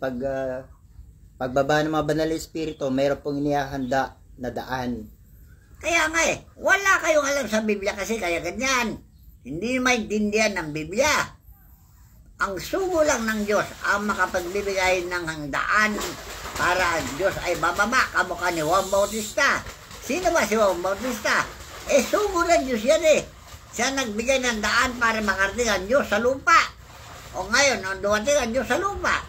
pagbaba ng mga banal na Espiritu, mayroon pong inihahanda na daan.
Kaya nga wala kayong alam sa Biblia kasi kaya ganyan. Hindi maintindihan ng Biblia. Ang sugo lang ng Diyos ang makapagbibigay ng handaan para ang Diyos ay bababa, kamukha ni Juan Bautista. Sino ba si Juan Bautista? Sugo ng Diyos yan Siya nagbigay ng daan para makarating ang Diyos sa lupa. O ngayon, nung dumating ang Diyos sa lupa,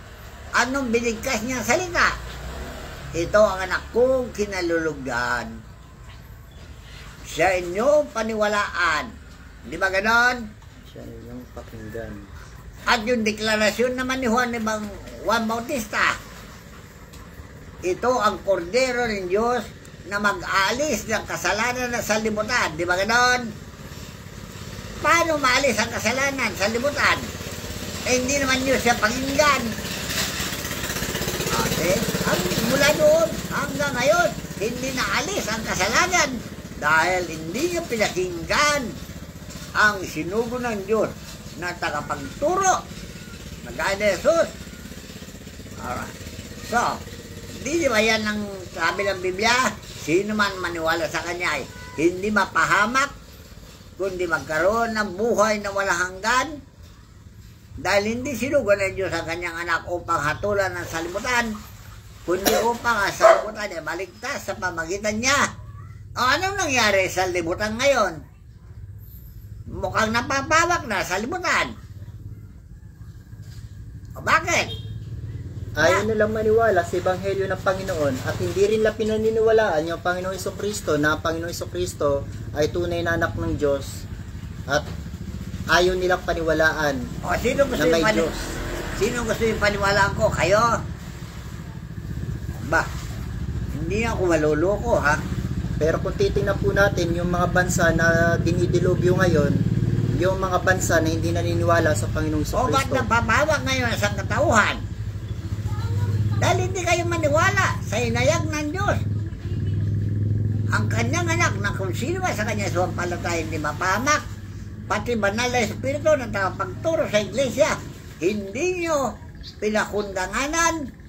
anong binigkas niyang salita? Ito ang anak kong kinalulugdan. Siya inyong paniwalaan. Di ba ganon?
Siya inyong pakinggan.
At yung deklarasyon naman ni Juan Bautista, ito ang kordero ng Diyos na mag-aalis ng kasalanan na sa libutan. Di ba ganon? Paano maalis ang kasalanan sa libutan? Hindi naman nyo siya pakinggan. Mula noon hanggang ngayon, hindi naalis ang kasalanan dahil hindi nyo pinakinggan ang sinugo ng Diyos na tagapagturo na gaya ni Jesus. Alright. So, di ba yan ang sabi ng Biblia? Sino man maniwala sa Kanya ay hindi mapahamak, kundi magkaroon ng buhay na walang hanggan. Dahil hindi sinugo ng Diyos ang Kanyang anak upang hatulan ng salibutan, kundi upang ang salibutan ay maligtas sa pamagitan niya. O anong nangyari sa libutan ngayon? Mukhang napapawak na sa libutan. O bakit?
Ayaw nilang maniwala sa Ebanghelyo ng Panginoon at hindi rin nila pinaniniwalaan yung Panginoong Jesucristo na ang Panginoong Jesucristo ay tunay na anak ng Diyos at ayaw nilang paniwalaan
sino gusto
na may
yung
Diyos.
Sino gusto yung paniwalaan ko? Kayo? Ba, hindi ako maluloko ha.
Pero kung titingnan po natin yung mga bansa na dinidilubyo ngayon, yung mga bansa na hindi naniniwala sa Panginoong Jesucristo.
O ba't napapawak ngayon sa katauhan? Dahil hindi kayo maniwala sa inayag ng Diyos. Ang Kanyang anak na kung sino ba sa Kanya sumampalataya hindi mapahamak, pati banal na Espiritu na tagapagturo sa iglesia, hindi nyo pinakundanganan.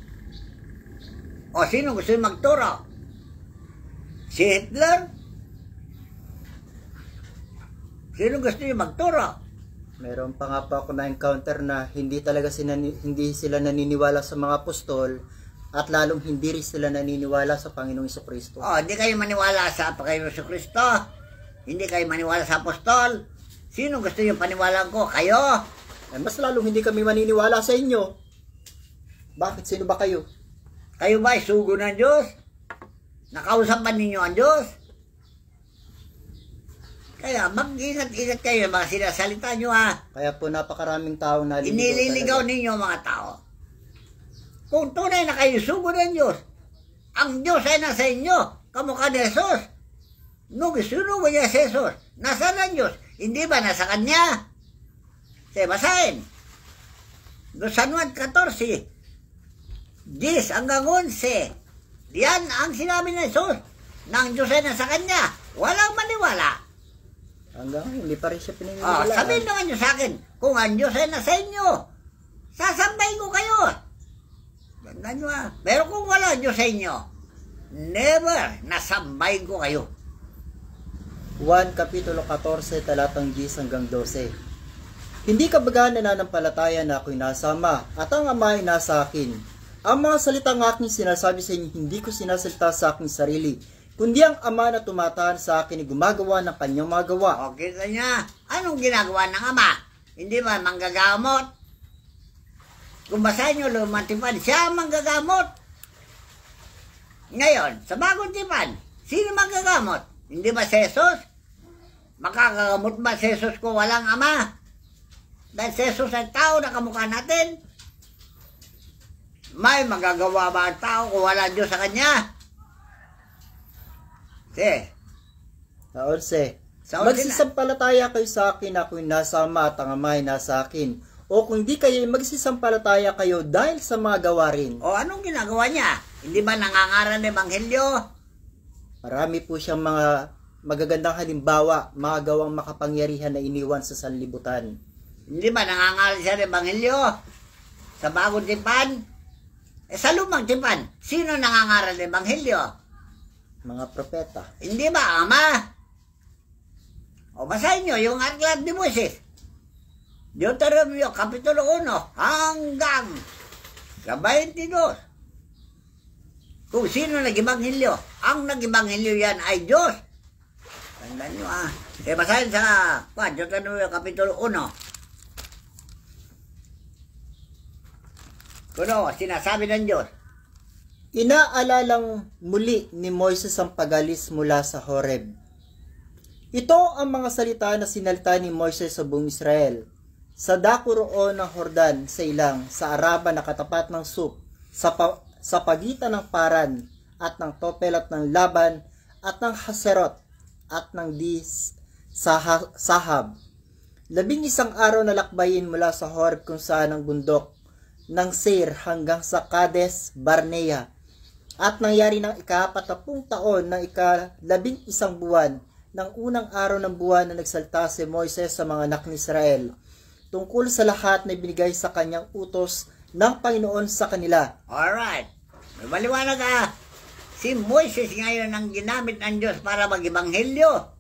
O sino gusto yung magturo? Si Hitler? Sino gusto yung magturo?
Meron pa nga po ako na-encounter na hindi sila naniniwala sa mga apostol at lalong hindi rin sila naniniwala sa Panginoong Jesucristo.
Hindi kayo maniwala sa Panginoong Jesucristo? Hindi kayo maniwala sa apostol? Sino gusto yung paniwalaan ko? Kayo?
Mas lalong hindi kami maniniwala sa inyo. Bakit? Sino ba kayo?
Kayo ba ay sugo ng Diyos? Nakausap ba ninyo ang Diyos? Kaya mag-ingat-ingat kayo mga sinasalita nyo ha.
Kaya po napakaraming tao na
Inililigaw ninyo mga tao. Kung tunay na kayo sugo ng Diyos, ang Diyos ay nasa inyo, kamukha ni Jesus. Nung isunugo niya si Jesus, nasa ng Diyos, hindi ba nasa Kanya? Sige, basahin. San Juan 14, 10 hanggang 11. Yan ang sinabi ni Jesus, na ang Diyos ay nasa Kanya. Walang maniwala.
Hanggang hindi pa rin siya pininiwalaan.
Sabihin naman nyo sa akin, kung ang Diyos ay nasa inyo, sasambay ko kayo. Ganda nyo ha. Pero kung wala ang Diyos sa inyo, never nasambay ko kayo.
1 Kapitulo 14, talatang 10 hanggang 12. Hindi ka baga nananampalataya na ako'y nasa Ama, at ang Ama ay nasa akin. Ang mga salitang aking sinasabi sa inyo, hindi ko sinasalita sa aking sarili, kundi ang Ama na tumatahan sa akin ay gumagawa ng kanyang mga gawa.
O, kita niya, anong ginagawa ng Ama? Hindi ba manggagamot? Kung basahin nyo Lumang Tipan, siya ang manggagamot. Ngayon, sa Bagong Tipan, sino manggagamot? Hindi ba si Jesus? Makakagamot ba si Jesus kung walang Ama? Dahil si Jesus ay tao na kamukha natin. May magagawa ba ang tao kung wala Diyos sa kanya? Sa 11.
Magsisampalataya kayo sa akin, ako'y nasa Ama at ang Ama ay nasa akin. O kung di kayo, magsisampalataya kayo dahil sa mga gawa rin.
O anong ginagawa niya? Hindi ba nangangaral ng Ebanghelyo?
Marami po siyang mga magagandang halimbawa, mga gawang makapangyarihan na iniwan sa sanlibutan.
Hindi ba nangangaral siya ng Ebanghelyo? Sa Bagong Tipan? Sa Lumang Tipan, sino nangangaral ng Ebanghelyo?
Mga propeta.
Hindi ba Ama? O basahin nyo yung Aklat ni Moises. Deuteronomio Kapitulo 1 hanggang sa 22. Kung sino nag-Ebanghelyo, ang nag-Ebanghelyo yan ay Diyos. Tandaan nyo Kaya basahin sa Deuteronomio Kapitulo 1. Kuno, sinasabi ng Diyos.
Inaalalang muli ni Moises ang pag-alis mula sa Horeb. Ito ang mga salita na sinalita ni Moises sa buong Israel. Sa dako roon ng Hordan sa ilang, sa Araba na katapat ng Suf, sa pagitan ng Paran, at ng Topel at ng Laban, at ng Haserot, at ng Sahab. 11 araw na lakbayin mula sa Horeb kung saan ang bundok ng Seir hanggang sa Kades Barnea. At nangyari ng ika-40 taon ng ika-11 buwan ng unang araw ng buwan na nagsalta si Moises sa mga anak ni Israel tungkol sa lahat na binigay sa kanyang utos ng Panginoon sa kanila.
Alright. May maliwanag si Moises ngayon ang ginamit ng Diyos para mag-Ebanghelyo.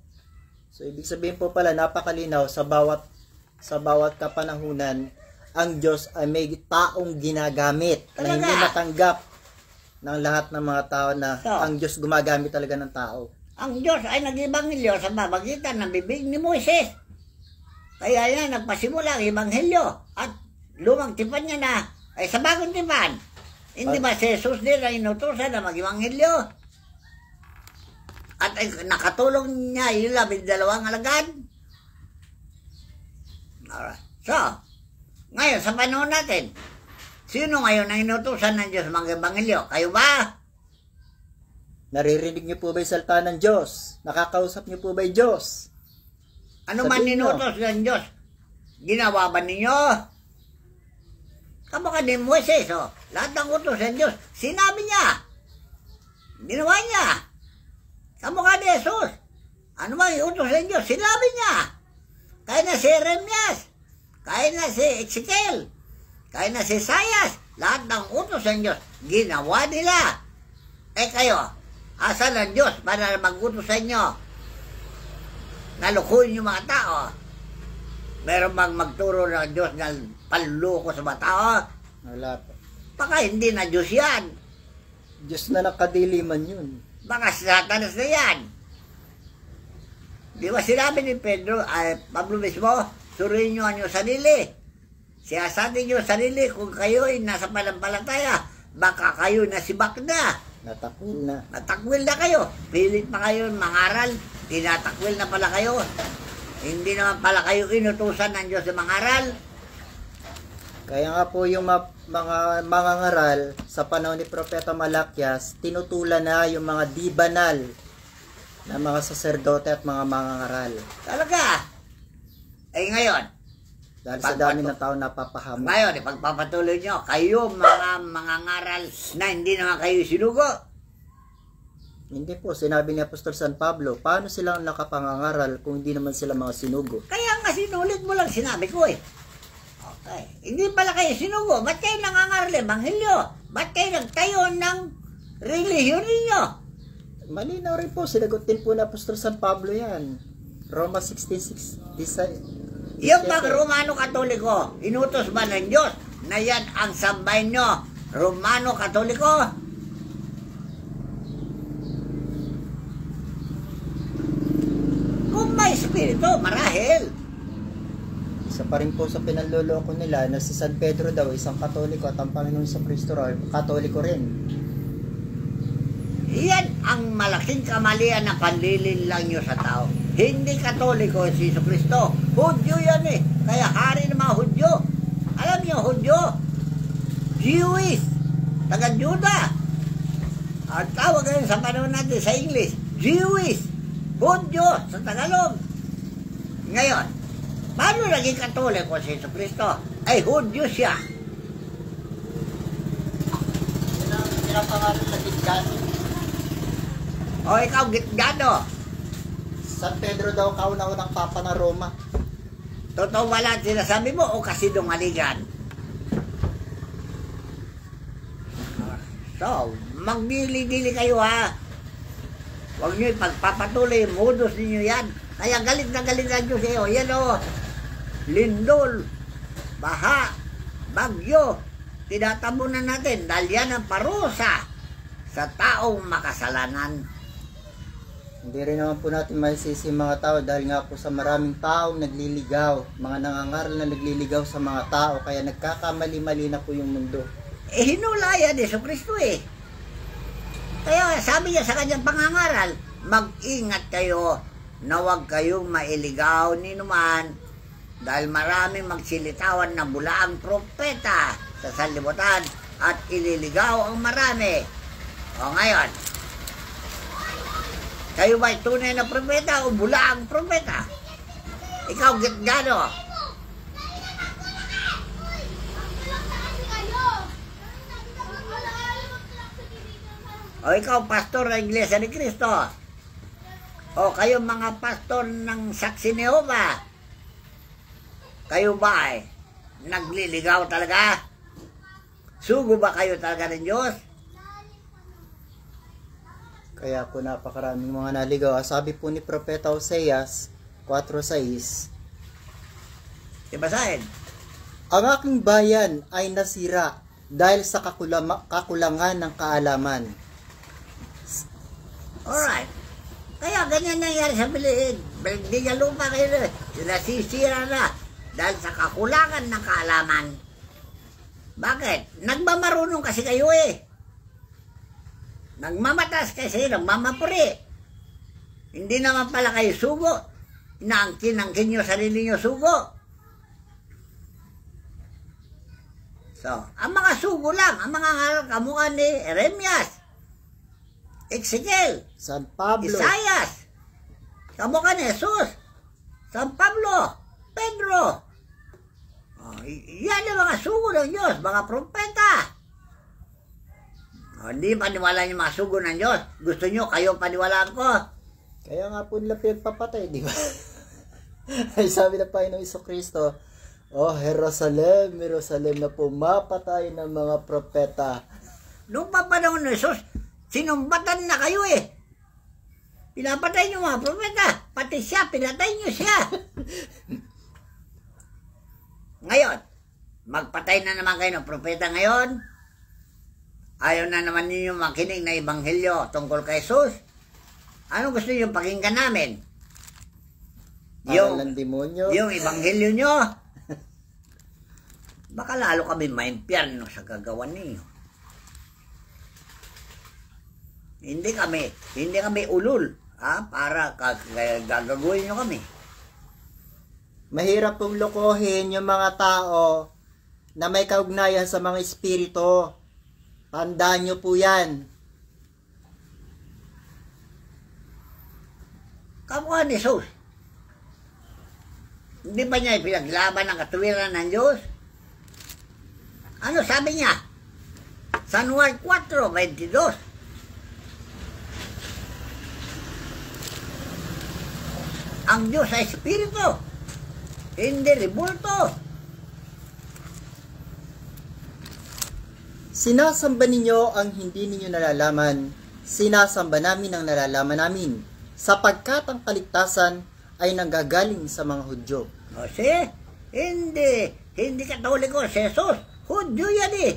So ibig sabihin po pala napakalinaw sa bawat kapanahunan ang Diyos ay may taong ginagamit na hindi matanggap ng lahat ng mga tao na ang Diyos gumagamit talaga ng tao.
Ang Diyos ay nag-Ebanghelyo sa pamamagitan ng bibig ni Moises. Kaya yan, nagpasimula ang Ebanghelyo. At Lumang Tipan niya na ay sa Bagong Tipan. Hindi ba si Jesus din na inutusan na mag-Ebanghelyo? At ay, nakatulong niya yung 12 alagad. Alright. So, ngayon sa panahon natin, sino ngayon ang inutusan ng Diyos mag-Ebanghelyo? Kayo ba?
Naririnig niyo po ba yung salita ng Diyos? Nakakausap niyo po ba yung Diyos?
Ano man ninutos ng Diyos? Ginawa ba ninyo? Kamukha ni Moises, lahat ng utos ng Diyos, sinabi niya. Ginawa niya. Kamukha ni Jesus. Ano man yung utos ng Diyos, sinabi niya. Kaya na si Jeremias, kaya na si Ezekiel, kaya na si Isaias, lahat ng utos ng Diyos, ginawa nila. Kayo, asa ng Diyos para mag-utos sa inyo? Nalukuhin yung mga tao. Meron bang magturo ng Diyos na panloko sa mga tao?
Wala po.
Baka hindi na Diyos yan.
Diyos na nakadiliman yun.
Baka Satanas na yan. Di ba sinabi ni Pedro, Pablo mismo, suriin nyo ang inyong sarili. Siyasatin nyo sarili kung kayo ay nasa panampalataya. Baka kayo nasibak na.
Natakwil na.
Natakwil na kayo. Pilit pa kayo mangaral. Tinatakwil na pala kayo. Hindi naman pala kayo inutusan ng Diyos sa mangaral.
Kaya nga po yung mga mangangaral sa panahon ni Propeta Malakias, tinutulan na yung mga di banal na mga saserdote at mga mangangaral.
Talaga. Eh ngayon,
Dahil sa dami ng tao napapahamak.
ngayon, ipagpapatuloy nyo, kayo mga mangangaral na hindi naman kayo sinugo.
Hindi po, sinabi ni Apostol San Pablo, paano sila nakapangangaral kung hindi naman sila mga sinugo?
Kaya nga sinulit mo lang sinabi ko eh. Okay. Hindi pala kayo sinugo. Ba't kayo nangangaral Ebanghelyo? Ba't kayo nagtayo ng relihiyon ninyo?
Malinaw rin po, sinagot din po ni Apostol San Pablo yan. Roma 16:6.
Yung pag Romano Katoliko, inutos ba ng Diyos na yan ang sambay nyo? Romano Katoliko? Kung may espiritu, marahil.
Isa pa rin po sa pinanloloko nila na si San Pedro daw, isang Katoliko at ang Panginoon sa Kristo raw, Katoliko rin.
Yan ang malaking kamalian na panlilin lang nyo sa tao. Hindi Katoliko si Jesucristo. Hudyo yan eh. Kaya hari ng mga Hudyo. Alam niyo, Hudyo? Jewish. Taga-Juda. Ang tawag ngayon sa panahon natin sa English, Jewish. Hudyo sa Tagalog. Ngayon, paano naging Katoliko si Jesucristo? Ay, Hudyo siya.
Pinapangaral na Gitgano.
O ikaw, Gitgano.
San Pedro daw kauna-unang papa ng Roma.
Totoo wala sinasabi mo o kasi dumaligan? So, magdili-dili kayo ha. Huwag nyo ipagpapatuloy, modus ninyo yan. Kaya galit na Diyos sa'yo. Yan o, lindol, baha, bagyo. Tinatabunan natin dahil yan ang parusa sa taong makasalanan.
Hindi rin naman po natin masisi mga tao dahil nga po sa maraming taong nagliligaw, mga nangangaral na nagliligaw sa mga tao, kaya nagkakamali-mali na po yung mundo.
Eh, hinula yan Jesucristo eh. Kaya sabi niya sa kanyang pangangaral, mag-ingat kayo na huwag kayong mailigaw ni numan dahil maraming magsilitawan na bulaang propeta sa sanlibutan at ililigaw ang marami. O ngayon, kayo ba'y tunay na propeta o bulaang propeta? Ikaw, Gitgano. O ikaw, pastor ng Iglesia ni Cristo. O kayo mga pastor ng Saksi ni Jehovah. Kayo ba ay nagliligaw talaga? Sugo ba kayo talaga ng Diyos?
Kaya po napakaraming mga naligaw. Sabi po ni Propeta Oseas 4:6,
Ibasahin.
ang aking bayan ay nasira dahil sa kakulangan ng kaalaman.
Alright. Kaya ganyan nangyari sa Biliid. Hindi niya lupa kayo. Nasisira na dahil sa kakulangan ng kaalaman. Bakit? Nagmamarunong kasi kayo eh. Nagmamatas kasi, nagmamapuri. Hindi naman pala kayo sugo. Inaangkin-angkin nyo sarili nyo sugo. So, ang mga sugo lang, ang mga kamukha ni Jeremias, Ezekiel,
San Pablo,
Isaias, kamukha ni Jesus, San Pablo, Pedro. Oh, yan ang mga sugo ng Diyos, mga propeta. Hindi paniwala niyo mga sugo ng Diyos. Gusto niyo kayo paniwalaan ko.
kaya nga po nila pinagpapatay, di ba? Ay sabi ng Panginoong Jesucristo, oh Jerusalem, Jerusalem na pumapatay ng mga propeta.
Noong papanahon ni Jesus, sinumbatan na kayo eh. Pinapatay niyo mga propeta. Pati siya, pinatay niyo siya. Ngayon, magpatay na naman kayo ng propeta ngayon. Ayaw na naman ninyo makinig na ebanghelyo tungkol kay Jesus. Ano gusto niyo pakinggan namin?
Aral ng demonyo.
Yung ebanghelyo nyo. Baka lalo kami maimpyerno sa gagawan ninyo. Hindi kami ulol. Para gagawin nyo kami.
Mahirap pong lokohin yung mga tao na may kaugnayan sa mga espiritu. Tandaan nyo po yan.
Kamukha ni Jesus. Hindi ba niya pinaglaban ang katuwiran ng Diyos? Ano sabi niya? San Juan 4:22. Ang Diyos ay espiritu, hindi rebulto.
Sinasamba ninyo ang hindi ninyo nalalaman. Sinasamba namin ang nalalaman namin, sapagkat ang kaligtasan ay nanggagaling sa mga Hudyo.
Kasi, hindi Katoliko si Jesus. Hudyo yan eh.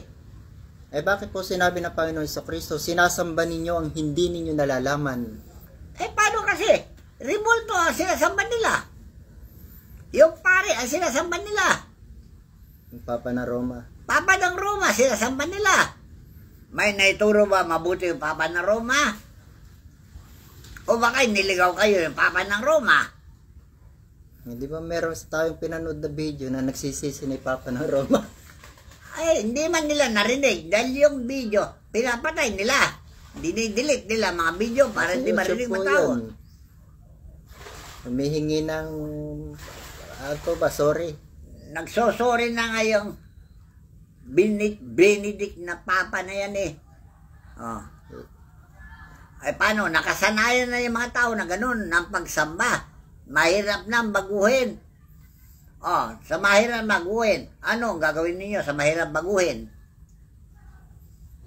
Bakit po sinabi ng Panginoon sa Kristo, sinasamba ninyo ang hindi ninyo nalalaman?
Paano kasi? Rebulto ang sinasamba nila. Yung pare ang sinasamba nila.
Yung Papa na Roma.
Papa ng Roma, sinasamba nila. May naituro ba mabuti yung Papa ng Roma? O baka niligaw kayo yung Papa ng Roma?
Hindi ba meron tayong pinanood na video na nagsisisi ni Papa ng Roma?
Hindi man nila narinig dahil yung video, pinapatay nila. Dinidelete nila mga video para hindi marinig matao.
Humihingi ng sorry.
Nagsosori na ngayong Benedict na Papa na yan eh. Paano? Nakasanayan na yung mga tao na ganun ng pagsamba. Mahirap na baguhin. Sa mahirap baguhin. Ano ang gagawin ninyo sa mahirap baguhin?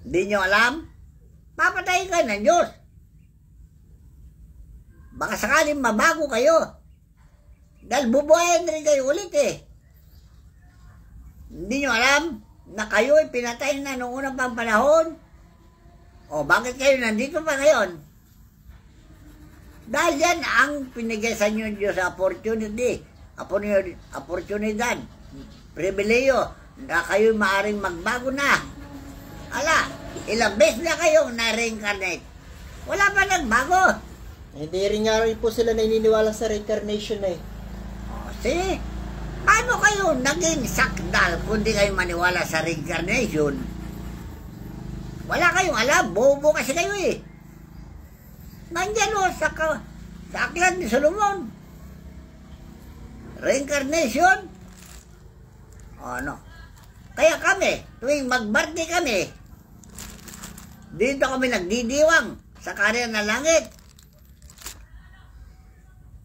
Hindi nyo alam? Papatay ka ng Diyos. Baka sakaling mabago kayo. Dahil bubuhayin rin kayo ulit eh. Hindi nyo alam na kayo ay pinatay na noong unang pang panahon? Bakit kayo nandito pa ngayon? Dahil yan ang pinigay sa inyo Diyos sa oportunidad, pribileyo, na kayo maaring magbago na. Ilang beses na kayong na-reincarnate. Wala pa nagbago.
Hindi rin nga rin po sila naniniwala sa reincarnation eh.
See? Paano kayo naging sakdal kung di kayo maniwala sa reincarnation? Wala kayong alam. Bobo kasi kayo eh. Nandyan sa aklat ni Solomon. Reincarnation? Kaya kami, tuwing mag-birthday kami, dito kami nagdidiwang sa karya ng langit.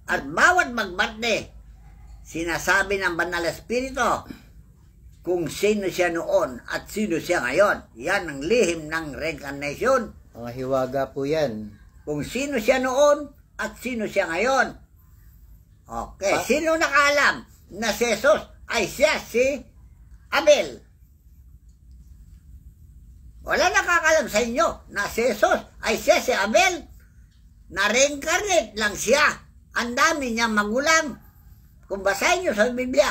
At bawat mag-birthday, sinasabi ng Banal na Espiritu kung sino siya noon at sino siya ngayon. Yan ang lihim ng reincarnation.
Mga hiwaga po yan.
Kung sino siya noon at sino siya ngayon. Okay, sino nakaalam na si Jesus ay siya si Abel? Wala nakakalam sa inyo na si Jesus ay siya si Abel. Na-reincarnate lang siya. Ang dami niyang magulang. Kung basahin niyo sa Biblia,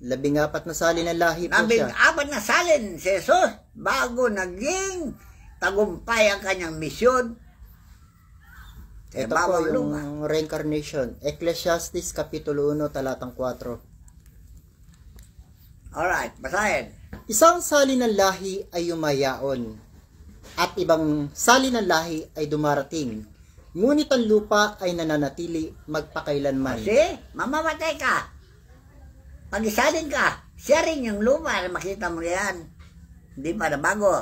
14 na salin ng lahi po siya.
14 na salin si Jesus bago naging tagumpay ang kanyang misyon.
Ito po yung reincarnation. Ecclesiastes Kapitulo 1, talatang 4.
Alright, basahin.
Isang salin ng lahi ay yumayaon, at ibang salin ng lahi ay dumarating. Ngunit ang lupa ay nananatili magpakailanman.
Kasi, mamamatay ka. Pag isalin ka, siya rin yung lupa na makita mo yan. Hindi pa na bago.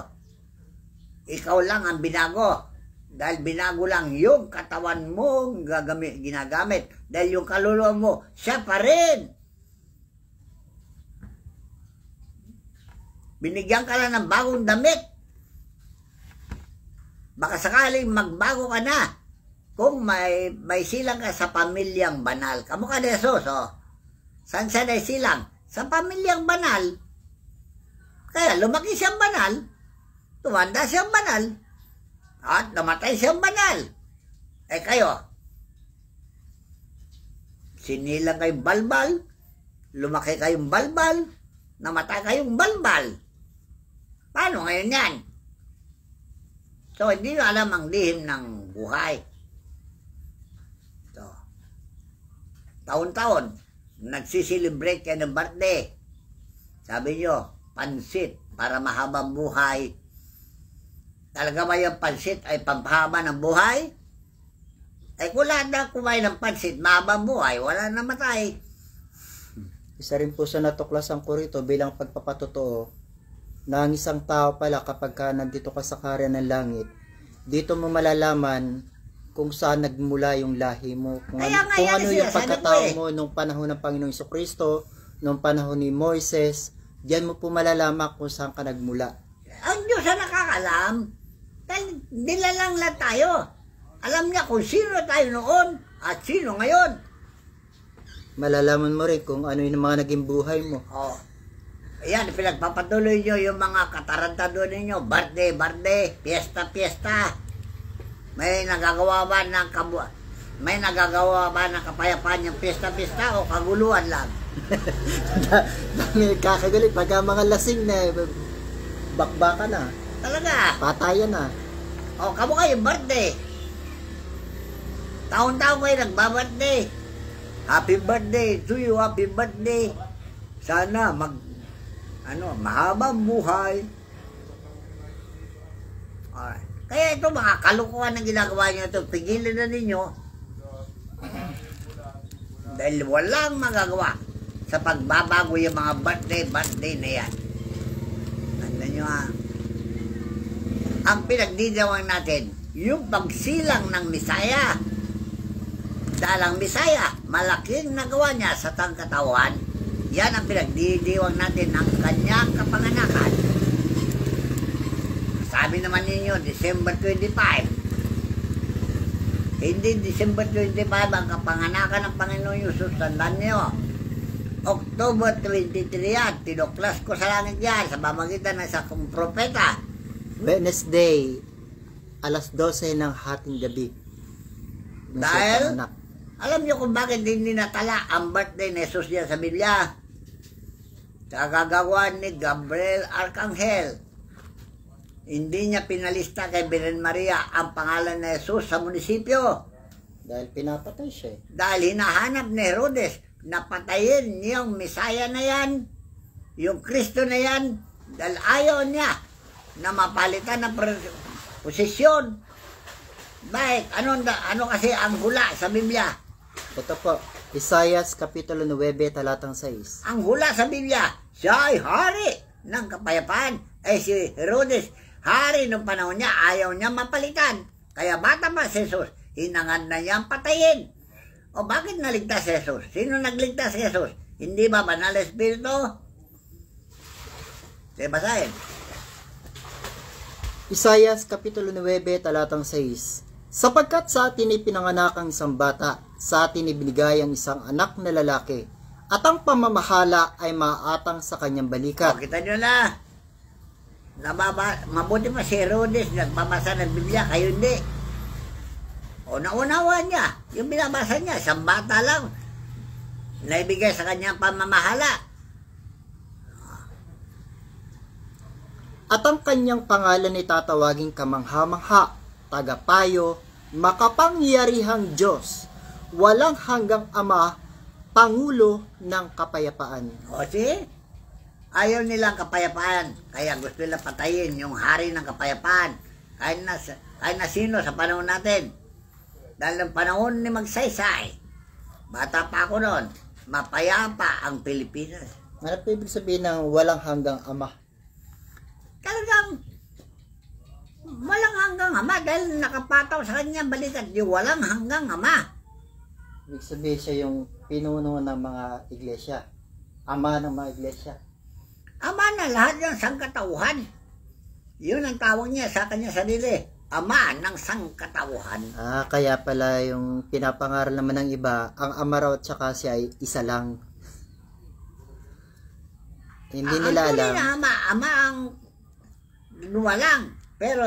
Ikaw lang ang binago. Dahil binago lang yung katawan mo ginagamit. Dahil yung kaluluwa mo, siya pa rin. Binigyan ka lang ng bagong damit. Baka sakaling magbago ka na. Kung may silang ka sa pamilyang banal. Kamukha ni Jesus, Saan siya na silang? Sa pamilyang banal. Kaya lumaki siyang banal. Tumanda siyang banal. At namatay siyang banal. Kayo, sinilang kayong balbal, lumaki kayong balbal, namatay kayong balbal. Paano ngayon yan? So, hindi nyo alam ang lihim ng buhay. So, taon-taon, nagsiselebrate kayo ng birthday. Sabi nyo, pansit para mahabang buhay. Talaga ba yung pansit ay pampahaba ng buhay? Eh kung lahat na kumain ng pansit, mahabang buhay, wala na matay.
Isa rin po sa natuklasan ko rito bilang pagpapatotoo na ang isang tao pala kapag ka nandito ka sa karya ng langit, dito mo malalaman kung saan nagmula yung lahi mo, kung ano yung pagkatao mo nung panahon ng Panginoong Jesucristo, nung panahon ni Moises. Diyan mo po malalaman kung saan ka nagmula.
Ang Diyos ang nakakalam. Dahil nilalang lang tayo. Alam niya kung sino tayo noon at sino ngayon.
Malalaman mo rin kung ano yung mga naging buhay mo.
Oh. Ayan, pinagpapatuloy nyo yung mga katarantado ninyo. Birthday, piyesta. May nagagawa ba ng kapayapaan yung piyesta o kaguluhan lang?
Dami kakagulit pagka mga lasing na bakbaka na.
Talaga.
Patayan na.
O, kamo kayo birthday. Taon-taon kayo nagbabirthday. Happy birthday to you, happy birthday. Sana mahabang buhay. Alright. Kaya ito mga kalukuhan na ginagawa nyo ito, pigilan na ninyo. Dahil walang magagawa sa pagbabago yung mga birthday na yan. Tandaan nyo ha. Ang pinagdidawang natin, yung pagsilang ng Misaya. Dahil ang Misaya, malaking nagawa niya sa tangkatawan. Yan ang pinagdidiwang natin ng kanyang kapanganakan. Sabi naman ninyo, December 25. Hindi December 25 ang kapanganakan ng Panginoon Yesus. Tandaan nyo. October 23 yan. Tinuklas ko sa langit yan sa pamamagitan ng isang propeta.
Wednesday, alas 12 ng hating gabi.
Dahil, alam nyo kung bakit hindi natala ang birthday ni Jesus yan sa Biblia? Kagagawa ni Gabriel Arcangel. Hindi niya pinalista kay Birhen Maria ang pangalan ni Jesus sa munisipyo.
Dahil pinapatay siya.
Dahil hinahanap ni Herodes na patayin yung Misaya na yan, yung Kristo na yan, dahil ayaw niya na mapalitan ng posisyon. Bakit? Ano kasi ang hula sa Biblia?
Ito po, Isaias Kapitulo 9, talatang 6.
Ang hula sa Biblia, siya ay hari ng kapayapaan. Si Herodes, hari ng panahon niya, ayaw niya mapalitan. Kaya bata pa si Jesus, hinangad na niyang patayin. O bakit naligtas si Jesus? Sino nagligtas si Jesus? Hindi ba banal na Espiritu? Sige, basahin.
Isaias Kapitulo 9, talatang 6. Sapagkat sa atin ay pinanganak ang isang bata, sa atin ibinigay ang isang anak na lalaki, at ang pamamahala ay maaatang sa kanyang balikat.
O, kita nyo na. Mabuti pa si Herodes, nagbabasa ng Biblia, kayo hindi. O, naunawa niya. Yung binabasa niya, isang bata lang, naibigay sa kanyang pamamahala.
At ang kanyang pangalan ay tatawaging kamangha-mangha, tagapayo, makapangyarihang Diyos, walang hanggang Ama, Pangulo ng kapayapaan.
O si, ayaw nilang kapayapaan, kaya gusto nila patayin yung hari ng kapayapaan, kahit na sino sa panahon natin. Dahil ang panahon ni Magsaysay, bata pa ako noon, mapayapa ang Pilipinas.
Ano po ibig sabihin ng walang hanggang Ama?
Talagang walang hanggang Ama dahil nakapataw sa kanya balikat yung walang hanggang Ama.
Ibig sabihin siya yung pinuno ng mga iglesia. Ama ng mga iglesia.
Ama na lahat ng sangkatauhan. Yun ang tawag niya sa kanya sarili. Ama ng sangkatauhan.
Kaya pala yung pinapangaral naman ng iba, ang Ama raw at saka siya ay isa lang. Hindi nila alam.
Ama ang walang. Pero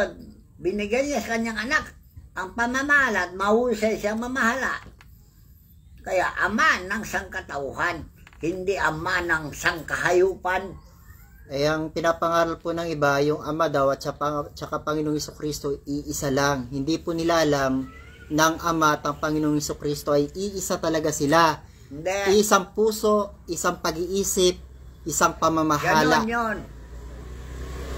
binigyan niya sa kanyang anak ang pamamahala at mahusay siyang mamahala. Kaya ama ng sangkatauhan, hindi ama ng sangkahayupan.
Eh, ang pinapangaral po ng iba, yung Ama daw at tsaka Panginoong Jesucristo, iisa lang. Hindi po nila alam ng Ama at ang Panginoong Jesucristo ay iisa talaga sila.
Hindi.
Isang puso, isang pag-iisip, isang pamamahala.
Ganon yun.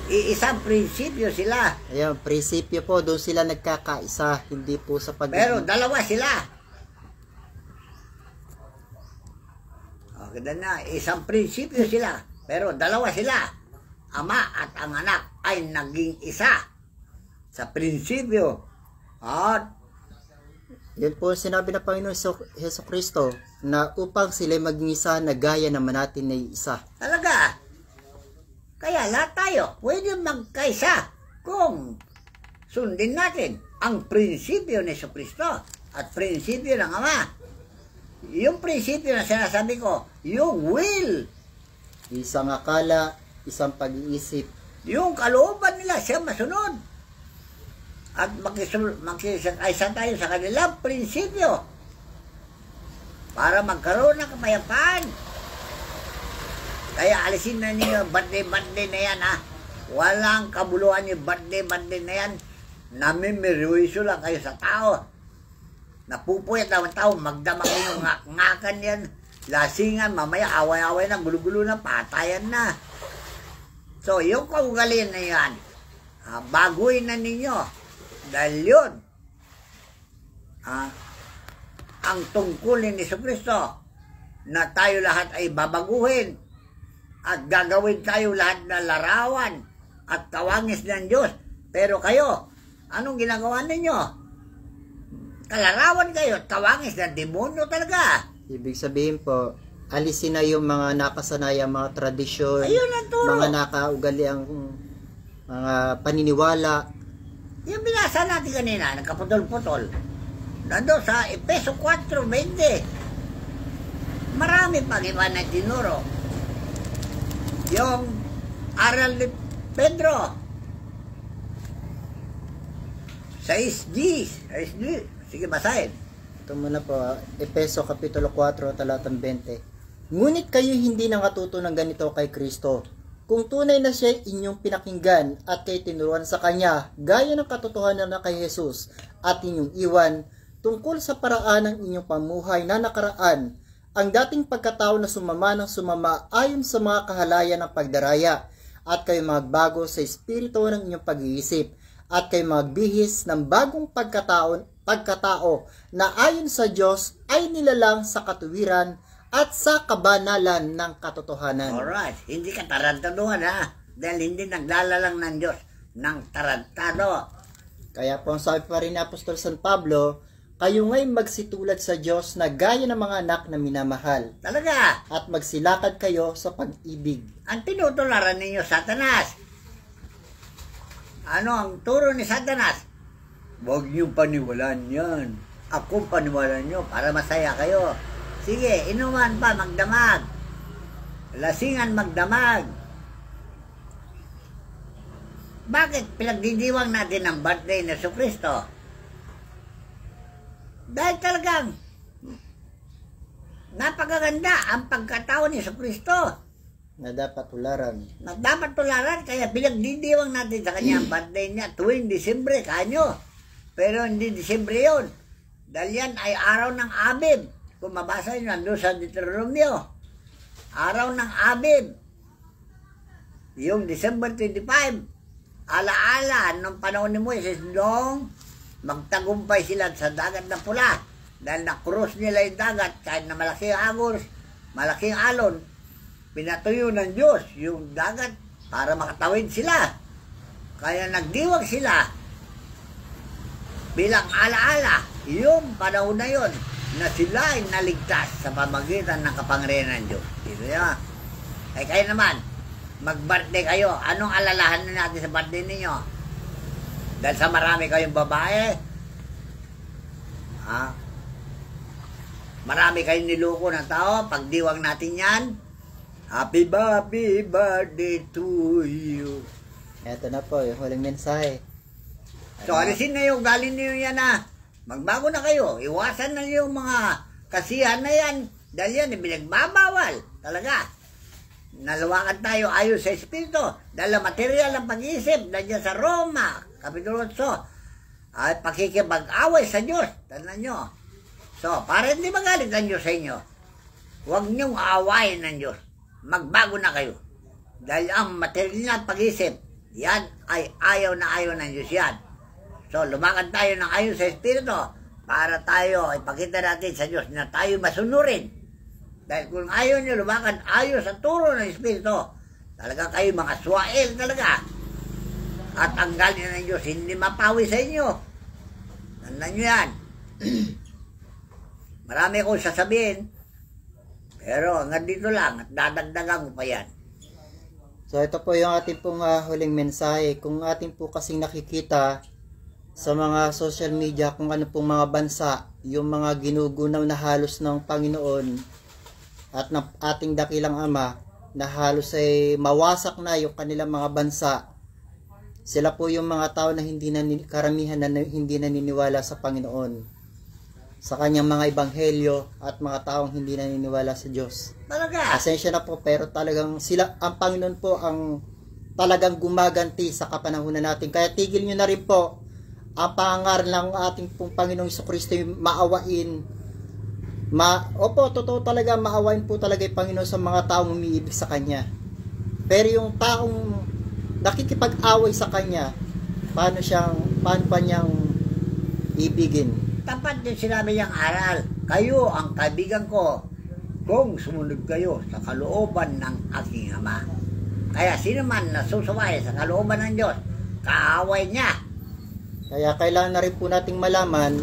Iisang prinsipyo sila.
Ayun, prinsipyo po, doon sila nagkakaisa, hindi po sa
Pero dalawa sila. Okay na, isang prinsipyo sila. Pero dalawa sila. Ama at ang anak ay naging isa sa prinsipyo. At
yun po sinabi ng Panginoon Jesucristo na upang sila maging isa na gaya naman natin na isa.
talaga. Kaya lahat tayo pwede magkaisa kung sundin natin ang prinsipyo ni Jesucristo at prinsipyo ng Ama. Yung prinsipyo na sinasabi ko, yung will,
Isang akala, isang pag-iisip.
yung kalooban nila siya masunod. At makisakaisa tayo sa kanilang prinsipyo para magkaroon ng kapayapaan. Kaya alisin na niyo birthday na yan ha. Walang kabuluhan yung birthday na yan. Namimiruiso lang kayo sa tao. Napupuyat ang tao, magdamag yung ngakan yan. Lasingan, mamaya away-away na, gulo-gulo na, patayan na. So, yung kaugalingan na yan, baguhin na ninyo. Dahil yun, ang tungkulin ni Jesucristo na tayo lahat ay babaguhin at gagawin tayo lahat na larawan at kawangis ng Diyos. Pero kayo, anong ginagawa ninyo? Kalarawan kayo at kawangis ng demonyo talaga.
Ibig sabihin po, alisin na yung mga nakasanayang mga tradisyon,
Ayun na to.
mga nakaugaliang mga paniniwala.
Yung binasa natin kanina, nagkaputol-putol, nandun sa Epeso 4:20. Marami pang iba na tinuro. Yung aral ni Pedro, 6G. Sige, basahin.
Ito muna po, Epeso Kapitulo 4, talatang 20. Ngunit kayo hindi nakatuto ng ganito kay Kristo. Kung tunay na siya inyong pinakinggan at kayo tinuruan sa Kanya, gaya ng katotohanan na kay Jesus at inyong iwan, tungkol sa paraan ng inyong pamuhay na nakaraan, ang dating pagkatao na sumama ng sumama ayon sa mga kahalayan ng pagdaraya, at kayo magbago sa espiritu ng inyong pag-iisip, at kayo magbihis ng bagong pagkatao na ayon sa Diyos ay nilalang sa katuwiran at sa kabanalan ng katotohanan.
Alright, hindi ka tarantaduhan ha. Dahil hindi naglalalang ng Diyos ng tarantado.
Kaya po ang sabi pa rin ni Apostol San Pablo, kayo nga'y magsitulad sa Diyos na gaya ng mga anak na minamahal,
Talaga,
at magsilakad kayo sa pag-ibig.
ang tinutularan ninyo, Satanas. Ano ang turo ni Satanas? Huwag niyong paniwalaan yan. Ako paniwalaan niyo para masaya kayo. Sige, inuman pa, magdamag. Lasingan, magdamag. Bakit pinagdidiwang natin ang birthday ni Jesucristo? Dahil talagang napakaganda ang pagkatao ni Jesucristo
Na dapat tularan.
na dapat tularan, kaya pinagdidiwang natin sa kanya ang birthday niya tuwing Disyembre, kanyo. Pero hindi Disyembre yun. Dahil yan ay araw ng Abib. Kung mabasa nyo, nandun sa Deuteronomio. Araw ng Abib. Yung December 25. Alaala, nung panahon ni Moises, nung magtagumpay sila sa dagat na pula. Dahil na-cross nila yung dagat, kahit na malaking agos, malaking alon, pinatuyo ng Diyos yung dagat para makatawid sila. Kaya nagdiwag sila bilang alaala yung panahon na yun na sila ay naligtas sa pamagitan ng kapangyarihan ng Diyos. Ito yan. Ay kayo naman, mag-birthday kayo. Anong alalahan na natin sa birthday ninyo? Dahil sa marami kayong babae, marami kayong niloko ng tao, pagdiwang natin yan, happy birthday to you.
Eto na po, yung huling mensahe.
So, alisin na yung galing niyo yan na magbago na kayo. Iwasan na yung mga kasihan na yan. Dahil yan, pinagbabawal. Talaga. Nalawakan tayo ayon sa Espiritu. Dahil ang material ng pag-iisip, nandiyan sa Roma, Kapitulo 8, ay pakikipag-away sa Diyos. Tandaan nyo. So, para hindi magalit ang Diyos sa inyo, huwag niyong aawayin ng Diyos. Magbago na kayo. Dahil ang material ng pag-iisip, yan ay ayaw na ayaw ng Diyos yan. So, lumakad tayo ng ayon sa Espiritu para tayo ipakita natin sa Diyos na tayo masunurin. Dahil kung ayaw nyo lumakad ayon sa turo ng Espiritu, talaga kayo mga swael talaga. At ang galing ng Diyos hindi mapawi sa inyo. Tandaan nyo yan. Marami akong sasabihin, pero hanggang dito lang at dadagdagan ko pa yan.
So ito po yung ating pong huling mensahe. Kung ating po kasing nakikita sa mga social media kung ano pong mga bansa, yung mga ginugunaw na halos ng Panginoon at ng ating dakilang Ama na halos ay mawasak na yung kanilang mga bansa. Sila po yung mga tao na karamihan na hindi naniniwala sa Panginoon, sa kanyang mga ebanghelyo at mga taong hindi naniniwala sa Diyos.
Talaga?
Pasensya na po, pero talagang sila, ang Panginoon po ang talagang gumaganti sa kapanahunan natin. Kaya tigil nyo na rin po ang pangangaral ng ating pong Panginoong Jesucristo, yung maawain. Opo, totoo talaga, maawain po talaga yung Panginoon sa mga taong umiibig sa Kanya. Pero yung taong nakikipag-away sa Kanya, paano pa niyang ibigin?
Tapat din sinabi niyang aral. Kayo ang kaibigan ko kung sumunod kayo sa kalooban ng aking Ama. Kaya sino man nasusuway sa kalooban ng Diyos, kaaway niya.
Kaya kailangan na rin po nating malaman,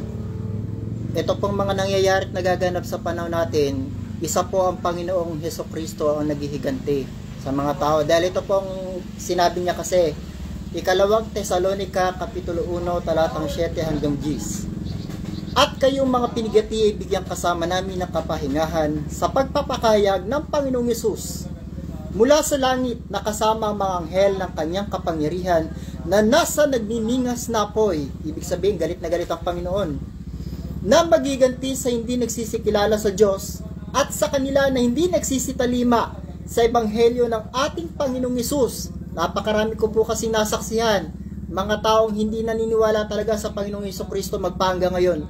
ito pong mga nangyayari at nagaganap sa panahon natin, isa po ang Panginoong Jesucristo ang naghihiganti sa mga tao. Dahil ito pong sinabi niya kasi, Ikalawang Tesalonica, Kapitulo 1, talatang 7 hanggang 10. At kayong mga pinigati ay bigyang kasama namin ng kapahingahan sa pagpapakayag ng Panginoong Yesus mula sa langit na kasama ang mga anghel ng kanyang kapangyarihan na nasa nagniningas na apoy. Ibig sabihin, galit na galit ang Panginoon, na magiganti sa hindi nagsisikilala sa Diyos at sa kanila na hindi nagsisitalima sa ebanghelyo ng ating Panginoong Yesus. Napakarami ko po kasi nasaksihan, mga taong hindi naniniwala talaga sa Panginoong Jesucristo magpahanggang ngayon.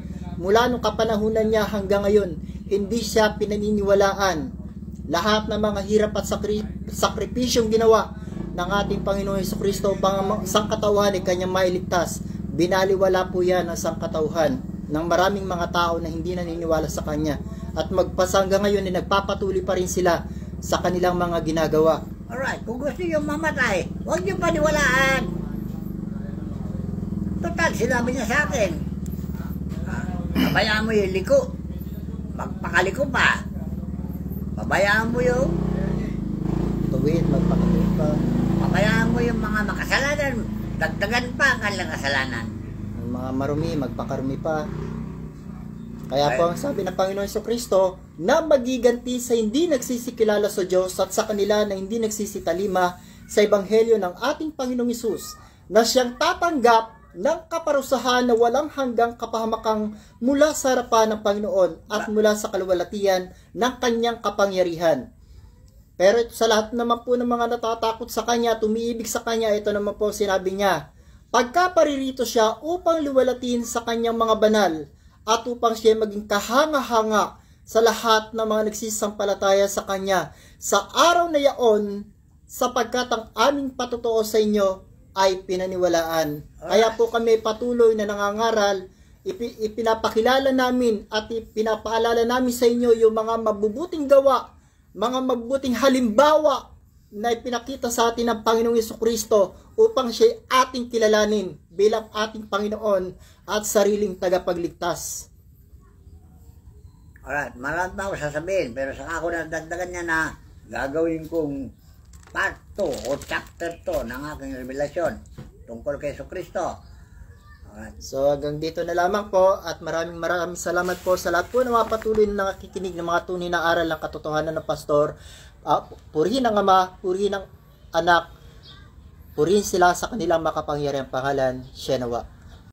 Mula nung kapanahunan niya hanggang ngayon, hindi siya pinaniniwalaan. Lahat ng mga hirap at sakripisyong ginawa ng ating Panginoong Jesucristo upang ang sangkatauhan ay kanyang mailigtas, binaliwala po yan ang sangkatauhan ng maraming mga tao na hindi naniniwala sa Kanya. At magpasangga ngayon ay nagpapatuloy pa rin sila sa kanilang mga ginagawa.
Alright, kung gusto nyo mamatay, huwag nyo paniwalaan. Total, sinabi niya sa akin, pabayaan mo yung liko, magpakaliko pa. Pabayaan mo yung
Tuwid, magpakatuwid pa.
pabayaan mo yung mga makasalanan, dagdagan pa ang kanilang kasalanan.
Ang mga marumi, magpakarumi pa. Kaya po ang sabi ng Panginoon Jesucristo, na magiganti sa hindi nagsisikilala sa Diyos at sa kanila na hindi nagsisitalima sa ebanghelyo ng ating Panginoong Hesus, na siyang tatanggap ng kaparusahan na walang hanggang kapahamakang mula sa harapan ng Panginoon at mula sa kaluwalhatian ng kanyang kapangyarihan. Pero ito sa lahat naman po ng mga natatakot sa kanya, tumiibig sa kanya, ito naman po sinabi niya, pagka paririto siya upang liwalatin sa kanyang mga banal at upang siya maging kahanga-hanga sa lahat ng mga nagsisampalataya sa kanya sa araw na yaon, sapagkat ang aming patotoo sa inyo ay pinaniwalaan. Kaya po kami patuloy na nangangaral, ipinapakilala namin at ipinapaalala namin sa inyo yung mga mabubuting gawa, mga mabubuting halimbawa na ipinakita sa atin ng Panginoong Jesucristo upang siya ating kilalanin bilang ating Panginoon at sariling tagapagligtas.
Alright, marami pa ako sasabihin, pero saka ako nadagdagan niya na gagawin kong part 2 o chapter 2 ng aking revelasyon tungkol kay Jesucristo. Alright.
So hanggang dito na lamang po at maraming salamat po sa lahat po na mga patuloy na nakikinig ng mga tunay na aral ng katotohanan ng pastor. Purihin ang Ama, purihin ang Anak, purihin sila sa kanilang makapangyarihang pangalan. Siya nawa.